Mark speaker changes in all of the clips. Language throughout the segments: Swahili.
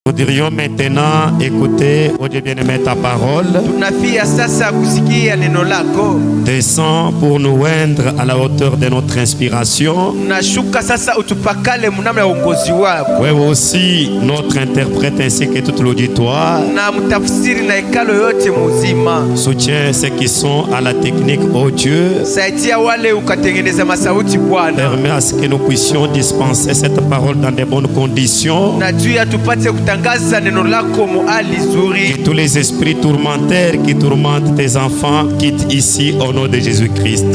Speaker 1: Nous dirions maintenant, écoutez, ô Dieu bien-aimé, ta parole. Descends pour nous oindre à la hauteur de notre inspiration. Oui, aussi notre interprète ainsi que tout l'auditoire. Soutiens ceux qui sont à la technique, ô Dieu. Permets à ce que nous puissions dispenser cette parole dans de bonnes conditions. Que tous les esprits tourmentaires qui tourmentent tes enfants quittent ici au nom de Jésus-Christ.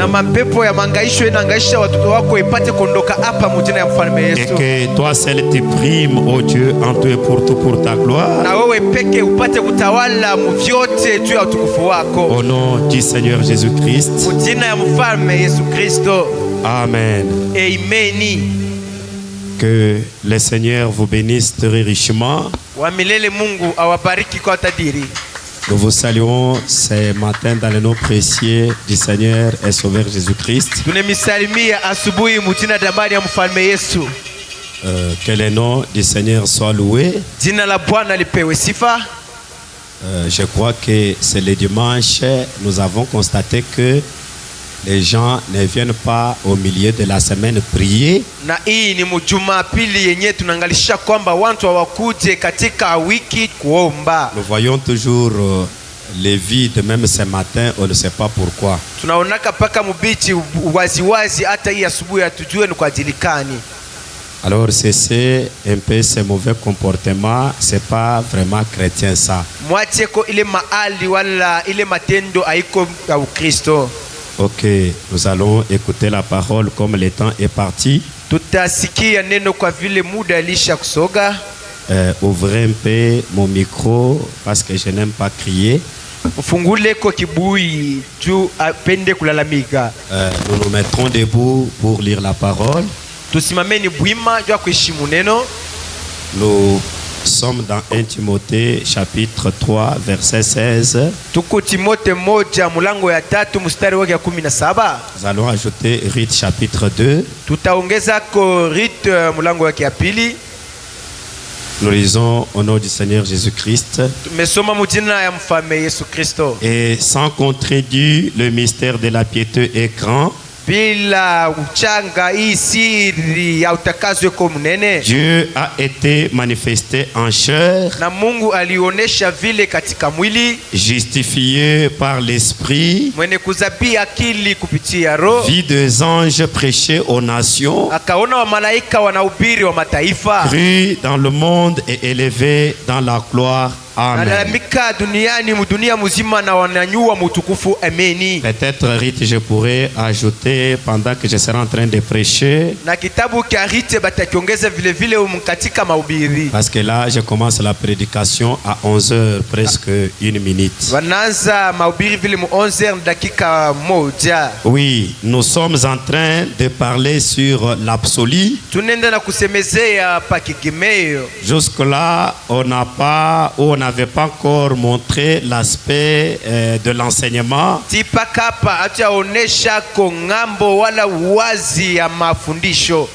Speaker 1: Et que toi seul tu primes, ô Dieu, en tout et pour tout pour ta gloire. Au nom du Seigneur Jésus-Christ. Amen. Que le Seigneur vous bénisse très richement. Nous vous saluons ce matin dans le nom précieux du Seigneur et Sauveur Jésus-Christ. Que le nom du Seigneur soit loué. Je crois que c'est le dimanche, nous avons constaté que les gens ne viennent pas au milieu de la semaine prier. Nous voyons toujours les vides, même ce matin, on ne sait pas pourquoi. Alors c'est un peu ce mauvais comportement, c'est pas vraiment chrétien ça. Ok, nous allons écouter la parole comme le temps est parti. Ouvrez un peu mon micro parce que je n'aime pas crier. Nous nous mettrons debout pour lire la parole. Nous sommes dans 1 Timothée chapitre 3 verset 16. Nous allons ajouter Rite chapitre 2. Nous lisons au nom du Seigneur Jésus-Christ. Et sans contredire, le mystère de la piété est grand. Dieu a été manifesté en chair, justifié par l'esprit, vie des anges prêchés aux nations, cru dans le monde et élevé dans la gloire. Amen. Peut-être Rite, je pourrais ajouter pendant que je serai en train de prêcher. Parce que là, je commence la prédication à 11h, presque une minute. Oui, nous sommes en train de parler sur l'absolu. Jusque-là, on n'avait pas encore montré l'aspect de l'enseignement.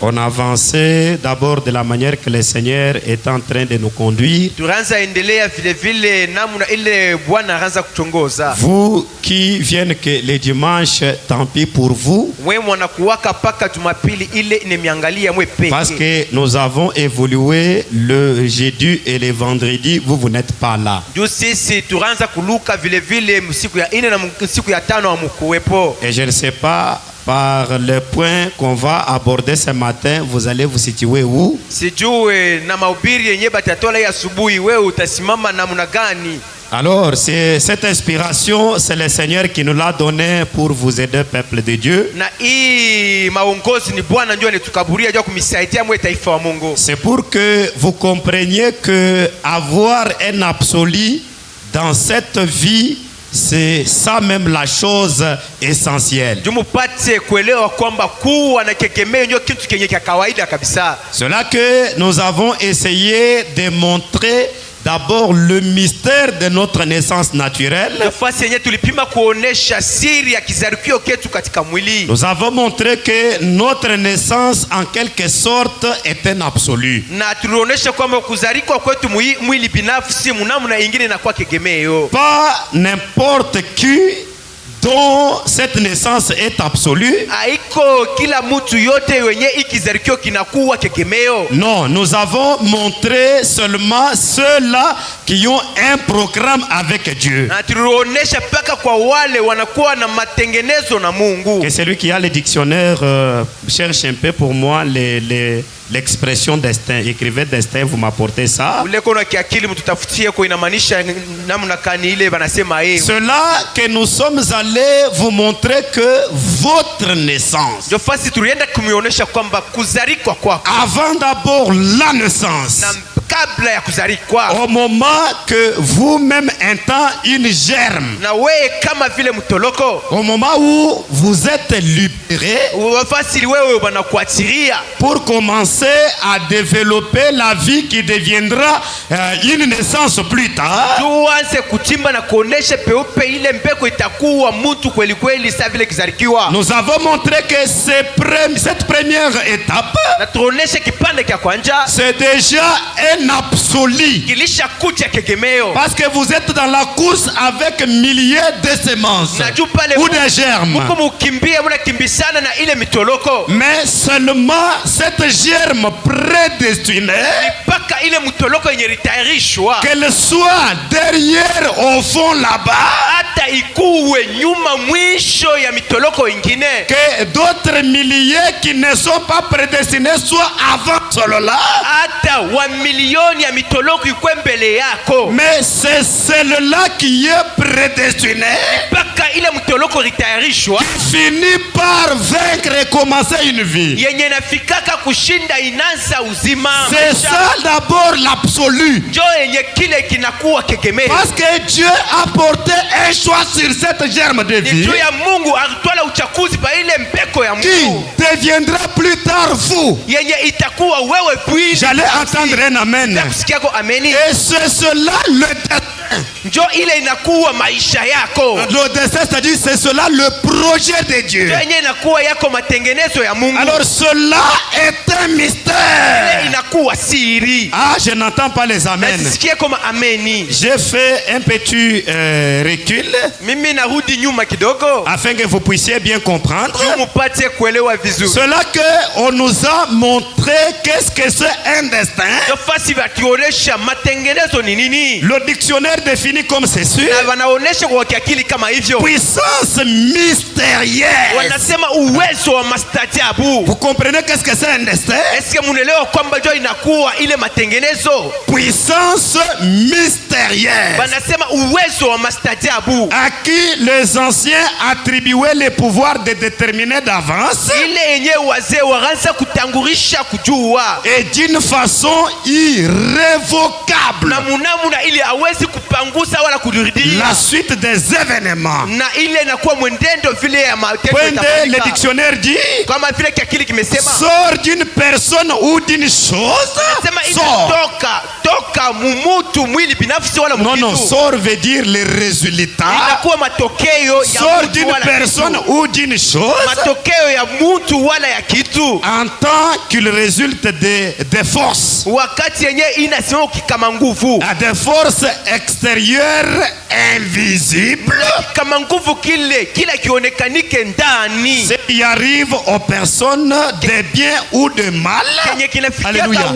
Speaker 1: On avançait d'abord de la manière que le Seigneur est en train de nous conduire. Vous qui venez que les dimanches, tant pis pour vous. Parce que nous avons évolué le jeudi et le vendredi, vous n'êtes pas là. Et je ne sais pas, par le point qu'on va aborder ce matin, vous allez vous situer où? Alors, cette inspiration, c'est le Seigneur qui nous l'a donnée pour vous aider, peuple de Dieu. C'est pour que vous compreniez que avoir un absolu dans cette vie, c'est ça même la chose essentielle. Cela que nous avons essayé de montrer d'abord le mystère de notre naissance naturelle. Nous avons montré que notre naissance en quelque sorte est un absolu. Pas n'importe qui dont cette naissance est absolue. Non, nous avons montré seulement ceux-là qui ont un programme avec Dieu. Que celui qui a le dictionnaire cherche un peu pour moi l'expression destin. Écrivez destin, vous m'apportez ça. Cela que nous sommes allés vous montrer que votre naissance, avant d'abord la naissance, au moment que vous-même étant une germe, au moment où vous êtes libéré pour commencer à développer la vie qui deviendra une naissance plus tard, nous avons montré que cette première étape, c'est déjà un absolu. Parce que vous êtes dans la course avec milliers de semences ou de germes. Mais seulement cette germe prédestinée, qu'elle soit derrière au fond là-bas, que d'autres milliers qui ne sont pas prédestinés soient avant cela. Mais c'est celle-là qui est prédestiné, qui finit par vaincre et commencer une vie. C'est ça d'abord l'absolu. Parce que Dieu a porté un choix sur cette germe de vie qui deviendra plus tard vous. J'allais entendre un amen. Et c'est cela le destin, c'est-à-dire c'est cela le projet de Dieu. Alors cela est un mystère. Ah, je n'entends pas les amens. J'ai fait un petit recul afin que vous puissiez bien comprendre. Cela qu'on nous a montré qu'est-ce que c'est un destin. Le dictionnaire définit comme ceci: puissance mystérieuse. Vous comprenez qu'est-ce que c'est un destin? Puissance mystérieuse à qui les anciens attribuaient le pouvoir de déterminer d'avance et d'une façon irrévocable la suite des événements. Le dictionnaire dit sort d'une personne ou d'une chose. Non, sort veut dire les résultats. Sort d'une personne ou d'une chose en tant qu'il résulte des forces. Des forces extérieures invisibles. Ce qui arrive aux personnes de bien ou de mal. Alléluia.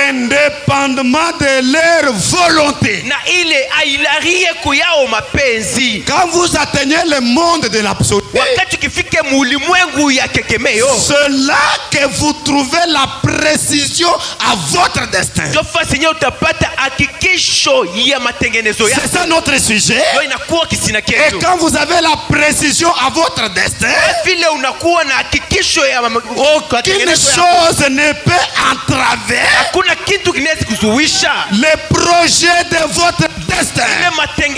Speaker 1: Indépendamment de leur volonté. Quand vous atteignez le monde de l'absolu, cela que vous trouvez la précision à votre destin. C'est ça notre sujet. Et quand vous avez la précision à votre destin, aucune chose ne peut entraver le projet de votre destin.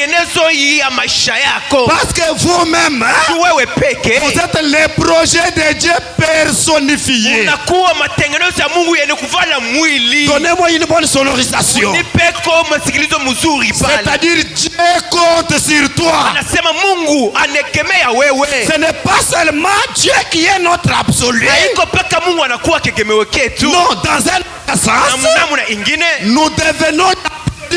Speaker 2: matengenezo ya maisha yako.
Speaker 1: Parce que vous-même,
Speaker 2: Wewe peke
Speaker 1: vous êtes le projet de Dieu personnifié.
Speaker 2: unakuwa matengenezo ya Mungu yenye kuvala mwili.
Speaker 1: Donnez-moi une bonne sonorisation.
Speaker 2: Nipeko masikilizo mzuri pale.
Speaker 1: C'est-à-dire Dieu compte sur toi.
Speaker 2: Anasema Mungu anekemea wewe.
Speaker 1: Ce n'est pas seulement Dieu qui est notre absolu.
Speaker 2: Haiko paka Mungu anakuwa kegemewe ketu.
Speaker 1: Non, dans un sens,
Speaker 2: Namna ingine
Speaker 1: nous devenons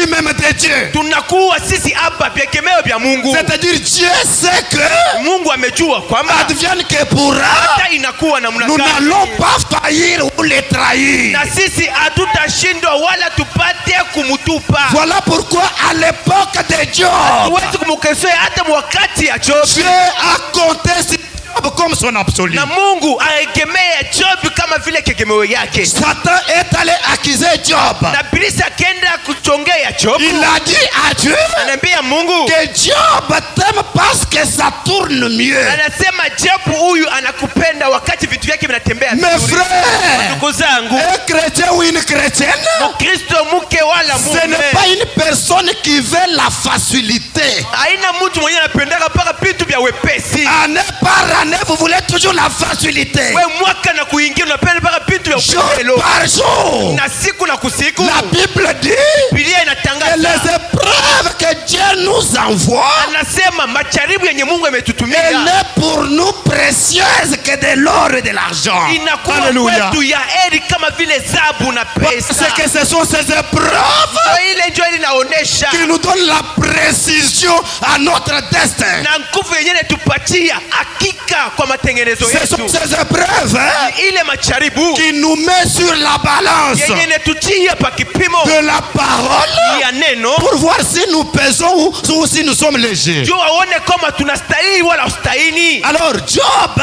Speaker 1: même de Dieu.
Speaker 2: tunakuwa sisi hapa vyegemeo vya Mungu.
Speaker 1: C'est-à-dire Dieu sait que
Speaker 2: Mungu amejua kwamba
Speaker 1: advienne que pourra,
Speaker 2: hata inakuwa namna
Speaker 1: nous
Speaker 2: gani,
Speaker 1: n'allons pas faillir ou les trahir.
Speaker 2: na sisi hatutashindwa wala tupate kumutupa.
Speaker 1: Voilà pourquoi à l'époque de Job,
Speaker 2: Huwezi kumkesea hata wakati ya Job.
Speaker 1: Dieu a compté sur Job comme son absolu.
Speaker 2: Na Mungu aegemea Job kama vile kegemeo yake.
Speaker 1: Satan est allé accuser Job.
Speaker 2: Na Ibilisi akaenda kuchongea Job.
Speaker 1: Il a dit à Dieu
Speaker 2: Anaambia Mungu
Speaker 1: que Job t'aime parce que ça tourne mieux.
Speaker 2: anasema Job huyu anakupenda wakati vitu vyake vinatembea
Speaker 1: Mes
Speaker 2: vizuri.
Speaker 1: frères,
Speaker 2: Ndugu zangu,
Speaker 1: un chrétien ou une chrétienne,
Speaker 2: Kristo mke wala
Speaker 1: ce n'est
Speaker 2: mume
Speaker 1: pas une personne qui veut la facilité.
Speaker 2: haina mtu mwenye anapendaka paka vitu vya wepesi.
Speaker 1: Année par année, vous voulez toujours la facilité.
Speaker 2: We mwaka na kuingia unapenda paka vitu vya
Speaker 1: Jour
Speaker 2: upendo.
Speaker 1: par jour.
Speaker 2: Na siku na kusiku
Speaker 1: La Bible dit
Speaker 2: Biblia
Speaker 1: que
Speaker 2: inatangaza,
Speaker 1: les épreuves que Dieu nous envoie,
Speaker 2: anasema majaribu yenye Mungu
Speaker 1: elle
Speaker 2: ametutumia
Speaker 1: est pour nous précieuse que de l'or et de l'argent.
Speaker 2: inakuwa
Speaker 1: Alléluia.
Speaker 2: kwetu ya heri kama vile zabu na pesa.
Speaker 1: C'est que ce sont ces épreuves
Speaker 2: Ile ndio inaonesha
Speaker 1: qui nous donnent la précision à notre destin.
Speaker 2: na nguvu yenyewe tupatia hakika kwa matengenezo
Speaker 1: Ce sont
Speaker 2: yetu.
Speaker 1: ces épreuves
Speaker 2: Ile majaribu
Speaker 1: qui nous met sur la balance
Speaker 2: yenye netutia pa kipimo
Speaker 1: de la parole
Speaker 2: ya neno
Speaker 1: pour voir si nous pesons ou si nous sommes légers.
Speaker 2: juu waone kama tunastahili wala ustahili.
Speaker 1: Alors Job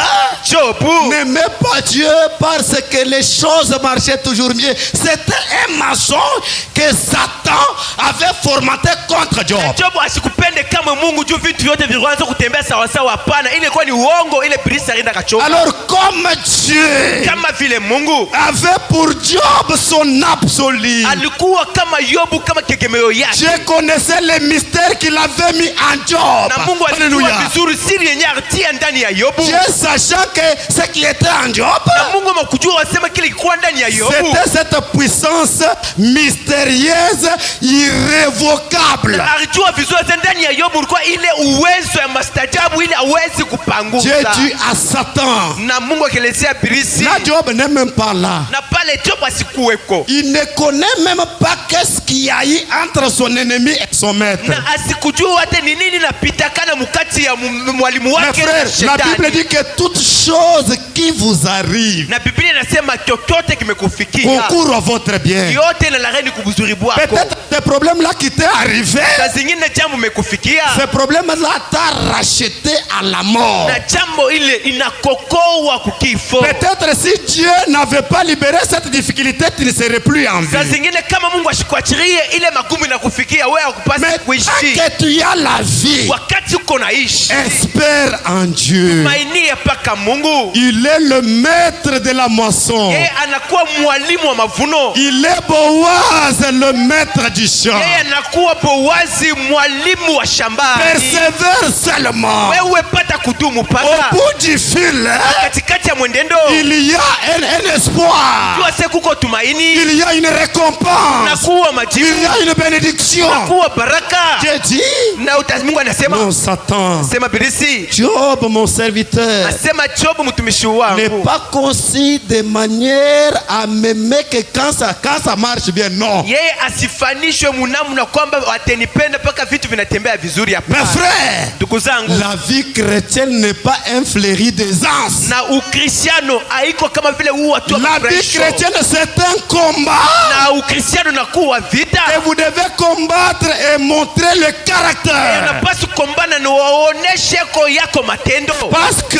Speaker 2: Job
Speaker 1: n'aimait pas Dieu parce que les choses marchaient toujours mieux. C'était un mensonge que Satan avait formaté contre Job.
Speaker 2: Job asikupende kama Mungu juu vitu vyote vilianza kutembea sawa sawa. Hapana, ile ilikuwa ni uongo, ile Ibilisi alienda kachoka.
Speaker 1: Alors comme Dieu
Speaker 2: Kama vile Mungu
Speaker 1: avait pour Job son absolu,
Speaker 2: alikuwa kama Yobu kama kegemeo yake,
Speaker 1: Dieu connaissait les mystères qu'il avait mis en Job.
Speaker 2: na Mungu alijua
Speaker 1: Alléluia.
Speaker 2: vizuri siri yenye alitia ndani ya Yobu.
Speaker 1: Dieu sachant que ce qui était en Job,
Speaker 2: Na Mungu amekujua wasema kile kilikuwa ndani ya Yobu.
Speaker 1: c'était cette puissance mystérieuse, irrévocable.
Speaker 2: Alijua vizuri ndani ya Yobu ulikuwa ile uwezo ya mastajabu ile hawezi kupanguza.
Speaker 1: Dieu dit à Satan,
Speaker 2: Na Mungu akielezea Ibilisi,
Speaker 1: là Job n'est même pas là.
Speaker 2: na pale Job asikuweko.
Speaker 1: Il ne connaît même pas qu'est-ce qu'il y a eu entre son ennemi et son maître.
Speaker 2: Na asikujua hata ni nini napitakana mkati ya mwalimu
Speaker 1: Mes
Speaker 2: wake na
Speaker 1: frères, la Bible
Speaker 2: shetani.
Speaker 1: dit que toute chose qui vous arrive
Speaker 2: Na Biblia inasema chochote kimekufikia
Speaker 1: concourt à votre bien.
Speaker 2: yote na lagheni kubuzuri bwako.
Speaker 1: Peut-être ce problème-là qui t'est arrivé,
Speaker 2: Saa zingine jambo umekufikia
Speaker 1: ce problème-là t'a racheté à la mort.
Speaker 2: na jambo ile inakokoa kukifo.
Speaker 1: Peut-être si Dieu n'avait pas libéré cette difficulté, tu ne serais plus en
Speaker 2: Saa
Speaker 1: vie.
Speaker 2: zingine kama Mungu ashikuachirie ile magumu inakufikia wewe, hakupasi
Speaker 1: Mais
Speaker 2: kuishi.
Speaker 1: tant que tu as la vie,
Speaker 2: Wakati uko naishi
Speaker 1: espère en Dieu.
Speaker 2: mainia paka Mungu,
Speaker 1: Il est le maître de la moisson.
Speaker 2: yeye anakuwa mwalimu wa mavuno.
Speaker 1: Il est Boaz, le maître du champ.
Speaker 2: Yeye anakuwa Boazi, mwalimu wa shambani.
Speaker 1: Persévère seulement.
Speaker 2: Wewe pata kudumu
Speaker 1: Au
Speaker 2: paka
Speaker 1: bout du fil,
Speaker 2: katikati ya mwendendo,
Speaker 1: il y a un espoir.
Speaker 2: jua se kuko tumaini,
Speaker 1: Il y a une récompense.
Speaker 2: nakuwa
Speaker 1: Il
Speaker 2: majibu,
Speaker 1: y a une bénédiction.
Speaker 2: nakuwa baraka.
Speaker 1: Dieu dit,
Speaker 2: Na Mungu anasema,
Speaker 1: non Satan,
Speaker 2: sema Ibilisi,
Speaker 1: Job mon serviteur
Speaker 2: asema Job mtumishi
Speaker 1: n'est
Speaker 2: wangu
Speaker 1: pas conçu de manière à m'aimer que quand ça marche bien. Non.
Speaker 2: yeye asifanishwe munamna kwamba watenipenda mpaka vitu vinatembea vizuri.
Speaker 1: Mes
Speaker 2: Hapana
Speaker 1: frères,
Speaker 2: ndugu zangu,
Speaker 1: la vie chrétienne n'est pas un fleuri d'aisance.
Speaker 2: na ukristiano haiko kama vile huu watu wa
Speaker 1: La vie
Speaker 2: mafurahisho.
Speaker 1: chrétienne c'est un combat.
Speaker 2: Na ukristiano nakuwa vita,
Speaker 1: Et vous devez combattre et montrer le caractère.
Speaker 2: unapaswa kukombana na waoneshe ko yako matendo.
Speaker 1: Parce que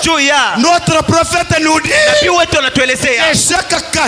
Speaker 2: Juu ya
Speaker 1: notre prophète nous dit
Speaker 2: nabii wetu anatuelezea,
Speaker 1: que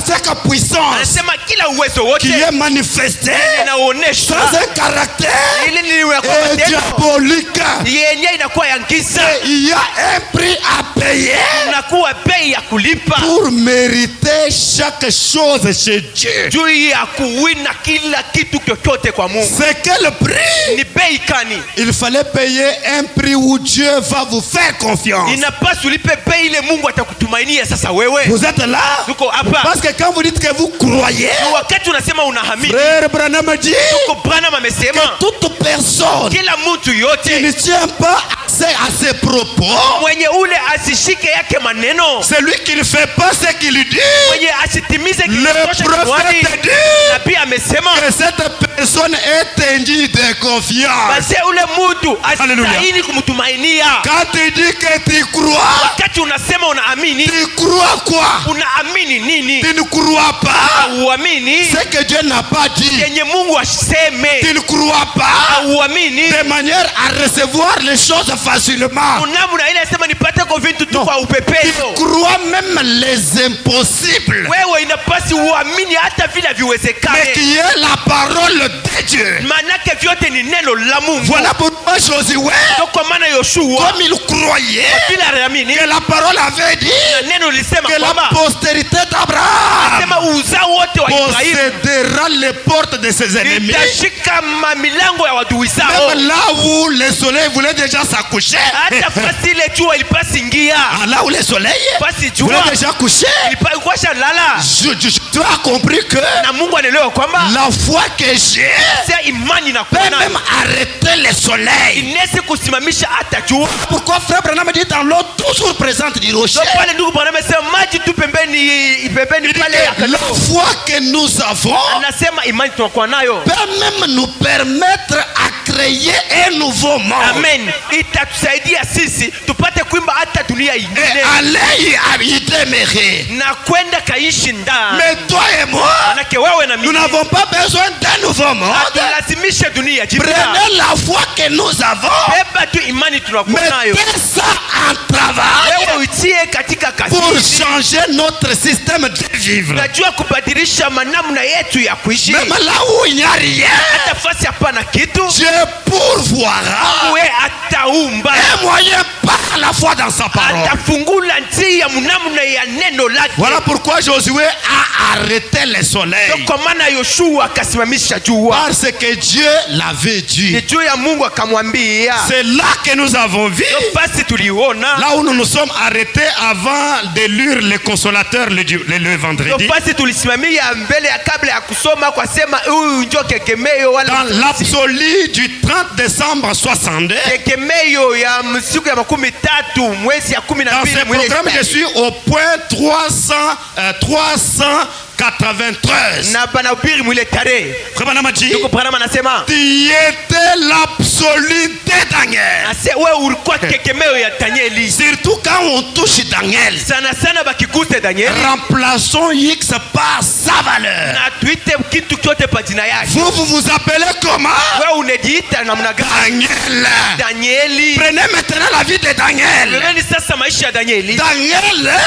Speaker 1: chaque puissance
Speaker 2: anasema kila uwezo
Speaker 1: qui
Speaker 2: wote
Speaker 1: est manifesté
Speaker 2: inaonyeshwa
Speaker 1: dans un caractère
Speaker 2: ili niwe kwa
Speaker 1: est
Speaker 2: matendo
Speaker 1: diabolique.
Speaker 2: yenye inakuwa ya giza,
Speaker 1: Il y a un prix à payer
Speaker 2: inakuwa bei ya kulipa
Speaker 1: pour mériter chaque chose chez Dieu.
Speaker 2: juu ya kuwina kila kitu chochote kwa Mungu.
Speaker 1: C'est quel prix?
Speaker 2: Ni bei kani?
Speaker 1: Il fallait payer un prix où Dieu va vous faire confiance.
Speaker 2: Inapaswa ulipe bei ile Mungu atakutumainia sasa wewe.
Speaker 1: Vous êtes là?
Speaker 2: Tuko hapa.
Speaker 1: Parce que quand vous dites que vous croyez,
Speaker 2: Wakati unasema unahamini,
Speaker 1: Frère Branham dit
Speaker 2: tuko Branham amesema
Speaker 1: que toute personne
Speaker 2: kila mtu
Speaker 1: qui
Speaker 2: yote
Speaker 1: ne tient pas à ses propos,
Speaker 2: mwenye ule asishike yake maneno,
Speaker 1: celui qui ne fait pas ce qu'il dit,
Speaker 2: mwenye asitimize
Speaker 1: le
Speaker 2: kinachotosha kinywani,
Speaker 1: prophète dit
Speaker 2: nabii amesema
Speaker 1: que cette personne est indigne de confiance.
Speaker 2: basi ule mtu asitahili kumtumainia.
Speaker 1: Quand tu dis que tu crois,
Speaker 2: Wakati unasema unaamini,
Speaker 1: tu crois quoi?
Speaker 2: unaamini nini?
Speaker 1: Tu ne crois pas
Speaker 2: Uamini
Speaker 1: ce que Dieu n'a pas dit.
Speaker 2: yenye Mungu aseme.
Speaker 1: Tu ne crois pas
Speaker 2: Uamini
Speaker 1: de manière à recevoir les choses facilement.
Speaker 2: unamna ile sema nipate kwa vitu tu
Speaker 1: Non.
Speaker 2: kwa
Speaker 1: Tu
Speaker 2: upepeto.
Speaker 1: crois même les impossibles,
Speaker 2: Wewe inapasi uamini hata vile
Speaker 1: mais
Speaker 2: viwezekane,
Speaker 1: qui est la parole de Dieu.
Speaker 2: manake vyote ni neno la Mungu.
Speaker 1: Voilà pourquoi Josué,
Speaker 2: Ndio kwa maana Yoshua
Speaker 1: comme il croyait
Speaker 2: bila aliamini
Speaker 1: que la parole avait dit
Speaker 2: na neno lisema
Speaker 1: que la
Speaker 2: kwamba
Speaker 1: postérité d'Abraham
Speaker 2: sema uzao wote wa Ibrahimu
Speaker 1: possédera les portes de ses ennemis.
Speaker 2: itashika milango ya wadui zao.
Speaker 1: Même là où le soleil voulait déjà s'accoucher,
Speaker 2: Hata fasi ile jua ilipasi ingia,
Speaker 1: ah, là où le soleil
Speaker 2: fasi
Speaker 1: voulait
Speaker 2: jua
Speaker 1: déjà coucher,
Speaker 2: ilipasha lala,
Speaker 1: tu as compris que
Speaker 2: na Mungu anaelewa kwamba
Speaker 1: la foi que j'ai
Speaker 2: sasa imani na
Speaker 1: peut
Speaker 2: kuona
Speaker 1: même arrêter le soleil.
Speaker 2: inaweza kusimamisha hata jua.
Speaker 1: Pourquoi frère Branham dit dans l'eau toujours présente du rocher?
Speaker 2: Ndio pale ndugu Branham anasema maji tu pembeni pale ya
Speaker 1: La
Speaker 2: kando.
Speaker 1: foi que nous avons
Speaker 2: Anasema imani tunakuwa nayo,
Speaker 1: peut même nous permettre à créer un nouveau monde.
Speaker 2: amen, itatusaidia sisi tupate kuimba hata dunia
Speaker 1: Et
Speaker 2: ingine
Speaker 1: aller y demeurer.
Speaker 2: na kwenda kaishi ndani.
Speaker 1: Mais toi et moi,
Speaker 2: Manake wewe na
Speaker 1: nous
Speaker 2: mimi
Speaker 1: n'avons pas besoin d'un nouveau monde.
Speaker 2: hatulazimishe dunia jipya.
Speaker 1: Prenez la foi que nous avons,
Speaker 2: Beba tu imani tunakuwa nayo,
Speaker 1: mettez ça en travail
Speaker 2: wewe uitie katika kazi
Speaker 1: pour
Speaker 2: hizi.
Speaker 1: changer notre système de vivre.
Speaker 2: Najua kubadilisha manamna yetu ya kuishi.
Speaker 1: Même là où il n'y a rien,
Speaker 2: Hata fasi hapana kitu,
Speaker 1: Dieu pourvoira
Speaker 2: we ataumba,
Speaker 1: un moyen par la foi dans sa parole.
Speaker 2: atafungula njia mnamna ya neno lake.
Speaker 1: Voilà pourquoi Josué a arrêté le soleil.
Speaker 2: Ndio kwa maana Yoshua akasimamisha jua,
Speaker 1: Parce que Dieu l'avait
Speaker 2: ni
Speaker 1: dit.
Speaker 2: juu ya Mungu akamwambia.
Speaker 1: C'est là que nous avons vu.
Speaker 2: Ndio basi tuliona,
Speaker 1: Là où nous nous sommes arrêtés avant de lire le consolateur le
Speaker 2: ndio
Speaker 1: vendredi.
Speaker 2: basi tulisimamia mbele ya kabla ya kusoma kwa sema huyu ndio kekemeyo wala
Speaker 1: Dans l'absolu du 30 décembre 62.
Speaker 2: kekemeyo ya siku ya 13 mwezi ya 12
Speaker 1: Dans ce programme, je suis au point 393.
Speaker 2: na banahubiri mwile tarehe.
Speaker 1: Frère Branham dit,
Speaker 2: Ndugu Branham anasema
Speaker 1: tu étais l'absolu de Daniel.
Speaker 2: ase wewe ulikuwa kekemeyo ya Danieli.
Speaker 1: Surtout quand on touche Daniel.
Speaker 2: Sana sana bakiguse Danieli
Speaker 1: Remplaçons X par sa valeur.
Speaker 2: na tuite kitu chote pa jina yake.
Speaker 1: Vous vous appelez comment?
Speaker 2: Wewe unajiita namna gani?
Speaker 1: Daniel.
Speaker 2: Danieli.
Speaker 1: Prenez maintenant la vie de Daniel.
Speaker 2: Nani sasa maisha ya Danieli?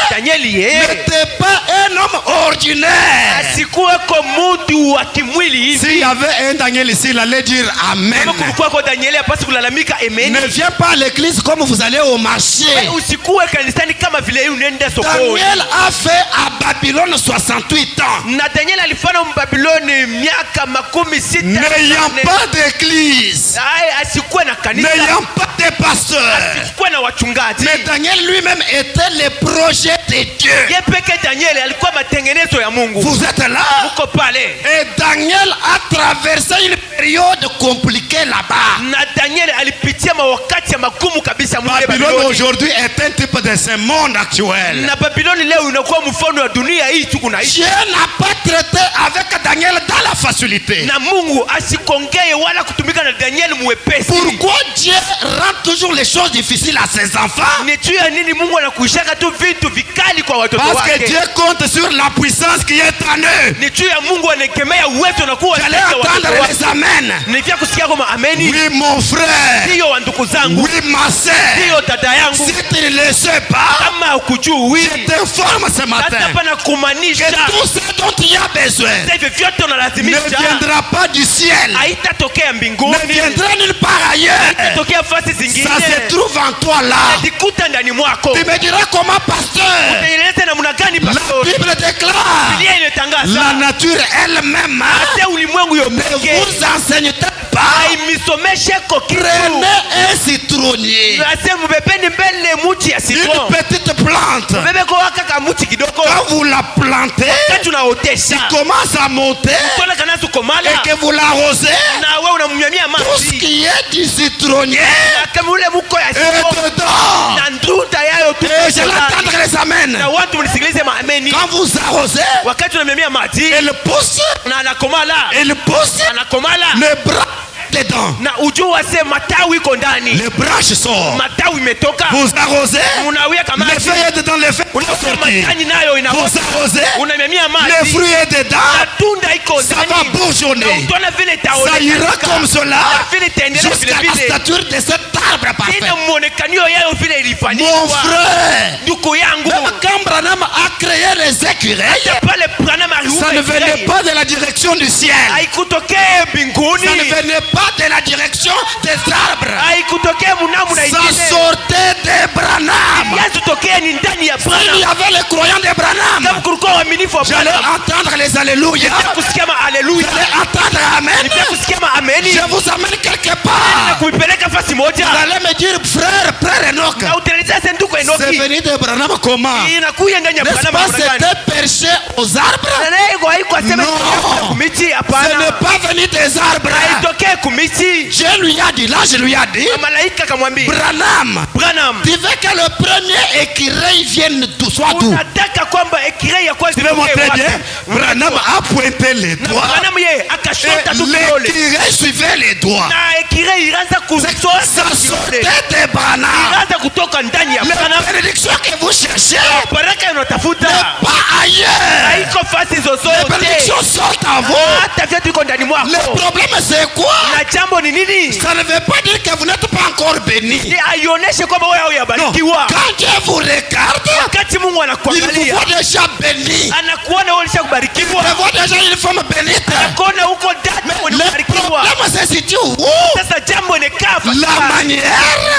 Speaker 2: Danieli
Speaker 1: n'était pas un homme ordinaire.
Speaker 2: asikuweko mtu wa kimwili
Speaker 1: S'il
Speaker 2: hivi.
Speaker 1: y avait un Daniel ici, il allait dire Amen.
Speaker 2: Kama kulikuwako Danieli hapasi kulalamika amen.
Speaker 1: Ne viens pas à l'église comme vous allez au marché.
Speaker 2: Usikuwe kanisani kama vile unaenda sokoni.
Speaker 1: Daniel a fait à Babylone 68 ans.
Speaker 2: Na Daniel alifanya Babiloni miaka 60.
Speaker 1: N'ayant pas d'église,
Speaker 2: asikuwe na kanisa,
Speaker 1: n'ayant pas de pasteur.
Speaker 2: asikuwe na wachungaji.
Speaker 1: Mais Daniel lui-même était le projet de Dieu.
Speaker 2: Yeye peke Daniel alikuwa matengenezo ya Mungu.
Speaker 1: Vous êtes là?
Speaker 2: Uko pale.
Speaker 1: Et Daniel a traversé une période compliquée là-bas.
Speaker 2: Na Daniel alipitia mawakati ya magumu kabisa mule
Speaker 1: Babylone
Speaker 2: Babiloni.
Speaker 1: aujourd'hui est un type de ce monde actuel.
Speaker 2: Na Babiloni leo inakuwa mfano wa dunia hii tuko naishi.
Speaker 1: Dieu n'a pas traité avec Daniel dans la facilité.
Speaker 2: Na Mungu asikongee wala kutumika na Daniel mwepesi.
Speaker 1: Pourquoi Dieu rend toujours les choses difficiles à ses enfants?
Speaker 2: Ni juu ya nini Mungu anakuishaka tu vitu vikali kwa watoto
Speaker 1: Parce
Speaker 2: wake?
Speaker 1: que Dieu compte sur la puissance qui est en eux.
Speaker 2: Ni juu ya Mungu anakemea uwezo na kuwa
Speaker 1: J'allais entendre les amens.
Speaker 2: ni vya kusikia kama ameni.
Speaker 1: Oui, mon frère.
Speaker 2: Ndio wa ndugu zangu.
Speaker 1: Oui, ma sœur.
Speaker 2: Ndio dada yangu.
Speaker 1: Si tu ne le sais pas,
Speaker 2: Kama ukujui,
Speaker 1: je t'informe ce
Speaker 2: sasa
Speaker 1: matin
Speaker 2: pana
Speaker 1: que
Speaker 2: kumaanisha
Speaker 1: tout ce dont il y a besoin
Speaker 2: sasa hivi vyote
Speaker 1: ne
Speaker 2: unalazimisha
Speaker 1: viendra pas du ciel,
Speaker 2: haitatokea
Speaker 1: ne
Speaker 2: mbinguni, huoni,
Speaker 1: viendra nulle part ailleurs.
Speaker 2: itatokea fasi zingine.
Speaker 1: Ça se trouve en toi là.
Speaker 2: Najikuta ndani mwako.
Speaker 1: Tu me diras comment, pasteur?
Speaker 2: Utaeleza namna gani
Speaker 1: La
Speaker 2: pastori?
Speaker 1: Bible déclare.
Speaker 2: Biblia inatangaza.
Speaker 1: La nature elle-même
Speaker 2: Hata ulimwengu
Speaker 1: ne
Speaker 2: yopeke.
Speaker 1: vous enseigne pas.
Speaker 2: Haimisomeshe ko kitu.
Speaker 1: Prenez un citronnier,
Speaker 2: Nasema mbebeni mbele muti ya
Speaker 1: une
Speaker 2: citron.
Speaker 1: petite plante.
Speaker 2: Mbebe kwa kaka muti kidogo.
Speaker 1: Quand vous la plantez,
Speaker 2: Kati unaotesha.
Speaker 1: il commence à monter
Speaker 2: Tona kana sukomala.
Speaker 1: et que vous l'arrosez.
Speaker 2: Na wewe unamnyamia
Speaker 1: Tout ce
Speaker 2: maji.
Speaker 1: qui est du citronnier
Speaker 2: Na kama ule muko ya
Speaker 1: est
Speaker 2: citron.
Speaker 1: dedans.
Speaker 2: Na ndunda yayo tu.
Speaker 1: Et je l'attendre les amène.
Speaker 2: Na watu mnisikilize maameni.
Speaker 1: Quand vous arrosez,
Speaker 2: Wakati unamnyamia maji.
Speaker 1: elle pousse,
Speaker 2: Na anakomala.
Speaker 1: elle pousse,
Speaker 2: Anakomala.
Speaker 1: le bras dedans.
Speaker 2: Na ujua se matawi iko ndani.
Speaker 1: Les branches sortent.
Speaker 2: Matawi imetoka.
Speaker 1: Vous arrosez,
Speaker 2: Unawia kama
Speaker 1: les feuilles est dedans, les feuilles vont sortir.
Speaker 2: majani nayo
Speaker 1: Vous
Speaker 2: inaota.
Speaker 1: arrosez,
Speaker 2: Unamnyamia
Speaker 1: les
Speaker 2: maji.
Speaker 1: fruits est dedans.
Speaker 2: Matunda iko
Speaker 1: Ça va
Speaker 2: ndani. Na
Speaker 1: bourgeonner.
Speaker 2: utaona vile
Speaker 1: Ça ira comme cela
Speaker 2: Na vile itaendelea
Speaker 1: jusqu'à
Speaker 2: vile
Speaker 1: la
Speaker 2: vile.
Speaker 1: stature de cet arbre parfait.
Speaker 2: Ile muonekanio yayo vile
Speaker 1: Mon
Speaker 2: ilifanywa.
Speaker 1: frère,
Speaker 2: Ndugu yangu.
Speaker 1: même quand Branham a créé les écureuils,
Speaker 2: Pale Branham
Speaker 1: ça ne venait pas de la direction du ciel.
Speaker 2: haikutokea mbinguni.
Speaker 1: Ça ne venait pas de la direction des arbres.
Speaker 2: Haikutokea munamu na
Speaker 1: Ça
Speaker 2: ingine.
Speaker 1: sortait de Branham.
Speaker 2: Yazotokea ni ndani ya
Speaker 1: Il y
Speaker 2: Branham.
Speaker 1: avait les croyants de
Speaker 2: Kama
Speaker 1: Branham.
Speaker 2: kulikuwa waaminifu wa
Speaker 1: J'allais
Speaker 2: Branham.
Speaker 1: entendre les alléluia.
Speaker 2: Kusikia ma haleluya.
Speaker 1: J'allais entendre amen.
Speaker 2: Nipia kusikia ma ameni.
Speaker 1: Je vous amène quelque
Speaker 2: Na
Speaker 1: part.
Speaker 2: kuipeleka fasi moja.
Speaker 1: Vous allez me dire, frère Enoch,
Speaker 2: Na utelezea senduko
Speaker 1: c'est
Speaker 2: Enoki.
Speaker 1: venu de Branham comment?
Speaker 2: Inakuya ndani ya
Speaker 1: N'est-ce
Speaker 2: Branham
Speaker 1: pas,
Speaker 2: namna gani?
Speaker 1: c'était perché aux arbres?
Speaker 2: Na naye kwa haiko aseme
Speaker 1: Non.
Speaker 2: kumiti
Speaker 1: Ce
Speaker 2: hapana.
Speaker 1: n'est pas venu des arbres.
Speaker 2: Haitokee kumiti.
Speaker 1: Je lui ai dit, là je lui ai dit,
Speaker 2: Na malaika kamwambia
Speaker 1: Branham,
Speaker 2: Branham,
Speaker 1: tu veux que le premier écureuil vienne soit d'où?
Speaker 2: unataka kwamba ekirei ya kwanza
Speaker 1: Tu veux montrer
Speaker 2: itokee
Speaker 1: bien?
Speaker 2: wapi?
Speaker 1: Branham a pointé les
Speaker 2: Na
Speaker 1: doigts.
Speaker 2: Branham ye akashota tu kidole.
Speaker 1: L'écureuil suivait les doigts.
Speaker 2: Na ekirei iraanza
Speaker 1: Ça
Speaker 2: kusota
Speaker 1: sortait
Speaker 2: kidole.
Speaker 1: de Branham.
Speaker 2: Iraanza kutoka ndani ya
Speaker 1: La
Speaker 2: Branham.
Speaker 1: bénédiction que vous cherchez
Speaker 2: Baraka unatafuta
Speaker 1: pas ailleurs.
Speaker 2: haiko fasi
Speaker 1: Les
Speaker 2: zozote.
Speaker 1: bénédictions sortent à vous.
Speaker 2: Hata vyetu iko ndani
Speaker 1: Le
Speaker 2: mwako.
Speaker 1: problème c'est quoi?
Speaker 2: Na jambo ni nini?
Speaker 1: Ça ne veut pas dire que vous n'êtes pas encore béni.
Speaker 2: Ni aionyeshe kwamba wewe
Speaker 1: Non.
Speaker 2: hauyabarikiwa.
Speaker 1: Quand Dieu vous regarde,
Speaker 2: Wakati Mungu
Speaker 1: il vous
Speaker 2: anakuangalia,
Speaker 1: voit déjà béni.
Speaker 2: anakuona wewe ulishakubarikiwa.
Speaker 1: Il voit déjà une femme bénite.
Speaker 2: Anakuona huko ndani wewe
Speaker 1: Le
Speaker 2: umebarikiwa.
Speaker 1: problème se situe où?
Speaker 2: Sasa jambo ni kafa.
Speaker 1: La manière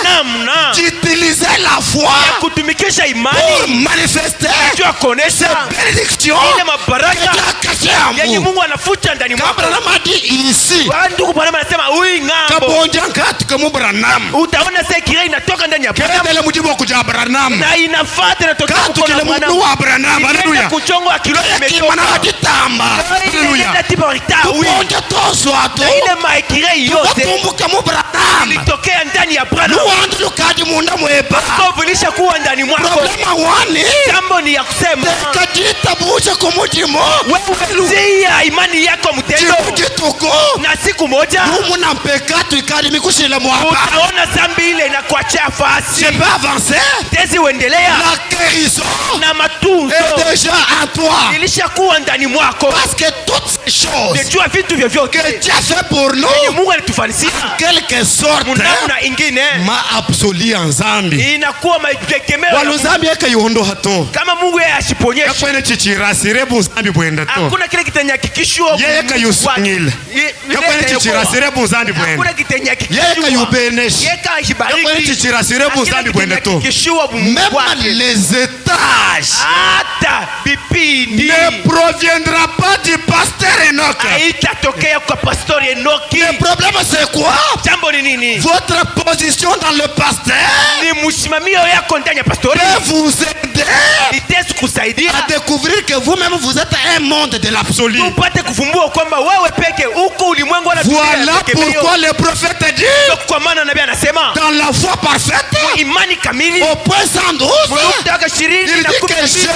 Speaker 2: namna
Speaker 1: d'utiliser la foi
Speaker 2: ya kutumikisha
Speaker 1: pour
Speaker 2: imani
Speaker 1: manifester
Speaker 2: jua kuonesha
Speaker 1: cette bénédiction
Speaker 2: ile
Speaker 1: que
Speaker 2: mabaraka
Speaker 1: Dieu a cachée en
Speaker 2: yenye
Speaker 1: vous.
Speaker 2: Mungu anafuta ndani
Speaker 1: Quand
Speaker 2: mwako.
Speaker 1: Branham a dit ici,
Speaker 2: Ndugu Branham anasema huyu ng'ambo,
Speaker 1: kabonja katika mu Branham.
Speaker 2: utaona sasa kirei inatoka ndani ya Branham
Speaker 1: Kile mujibu wa kuja Branham.
Speaker 2: na inafuata inatoka
Speaker 1: Katu
Speaker 2: huko
Speaker 1: kile
Speaker 2: na
Speaker 1: mujibu
Speaker 2: Branham.
Speaker 1: wa Branham. Haleluya.
Speaker 2: Kuchongwa kilo
Speaker 1: Kimana
Speaker 2: imetoka.
Speaker 1: kitamba. Haleluya.
Speaker 2: Ile tipa rita huyu.
Speaker 1: Kubonja toswa to.
Speaker 2: Na ile maikirei yote
Speaker 1: Batumbuka mu Branham.
Speaker 2: ilitokea ndani ya Branham.
Speaker 1: Luwandu lukadi munda mweba.
Speaker 2: Kovu ilishakuwa ndani mwako.
Speaker 1: Problema wani.
Speaker 2: Jambo ni ya kusema
Speaker 1: Tekajita buja kumujimo.
Speaker 2: wewe umetia imani yako mtendo,
Speaker 1: Jituko.
Speaker 2: na siku moja
Speaker 1: Numu na mpekatu ikali mikushile mwapa.
Speaker 2: utaona zambi ile inakuachia fasi.
Speaker 1: Je peux avancer.
Speaker 2: Tezi uendelea
Speaker 1: La guérison
Speaker 2: na matunzo
Speaker 1: est déjà en toi.
Speaker 2: ilishakuwa ndani mwako.
Speaker 1: Parce que toutes ces choses
Speaker 2: Najua vitu vyovyote
Speaker 1: que Dieu a fait pour
Speaker 2: yenye
Speaker 1: nous,
Speaker 2: Mungu alitufanisia
Speaker 1: quelque sorte,
Speaker 2: munamna ingine
Speaker 1: ma absoli nzambi.
Speaker 2: inakuwa mategemeo ya Mungu.
Speaker 1: Waluzambi eka yondo hato.
Speaker 2: Kama Mungu yeye ashiponyeshe,
Speaker 1: Yakwene chichirasire buzambi bwenda to.
Speaker 2: hakuna kile kitanyakikishwa
Speaker 1: Yeye kayusungile. Yakwene chichirasire buzambi bwenda.
Speaker 2: hakuna
Speaker 1: Yeye
Speaker 2: kitanyakikishwa
Speaker 1: kayubeneshi.
Speaker 2: yeka
Speaker 1: Yakwene
Speaker 2: hibariki
Speaker 1: chichirasire buzambi bwenda to.
Speaker 2: kishwa
Speaker 1: Même les étages
Speaker 2: hata vipindi
Speaker 1: ne proviendra pas du pasteur Enoch.
Speaker 2: haitatokea kwa pastori Enoki.
Speaker 1: Le problème c'est quoi?
Speaker 2: Jambo ni nini?
Speaker 1: Votre position dans le pasteur
Speaker 2: Ni msimamio yako ndani ya pastori
Speaker 1: peut vous aider
Speaker 2: itesi kusaidia
Speaker 1: à découvrir que vous-même vous êtes un monde de l'absolu.
Speaker 2: upate kufumbua kwamba wewe peke uko ulimwengu wala
Speaker 1: Voilà pourquoi le prophète dit
Speaker 2: kwa maana nabii anasema
Speaker 1: dans la foi parfaite
Speaker 2: imani kamili
Speaker 1: au point 112,
Speaker 2: mstari
Speaker 1: il
Speaker 2: 20 na
Speaker 1: dit que
Speaker 2: 12
Speaker 1: Jésus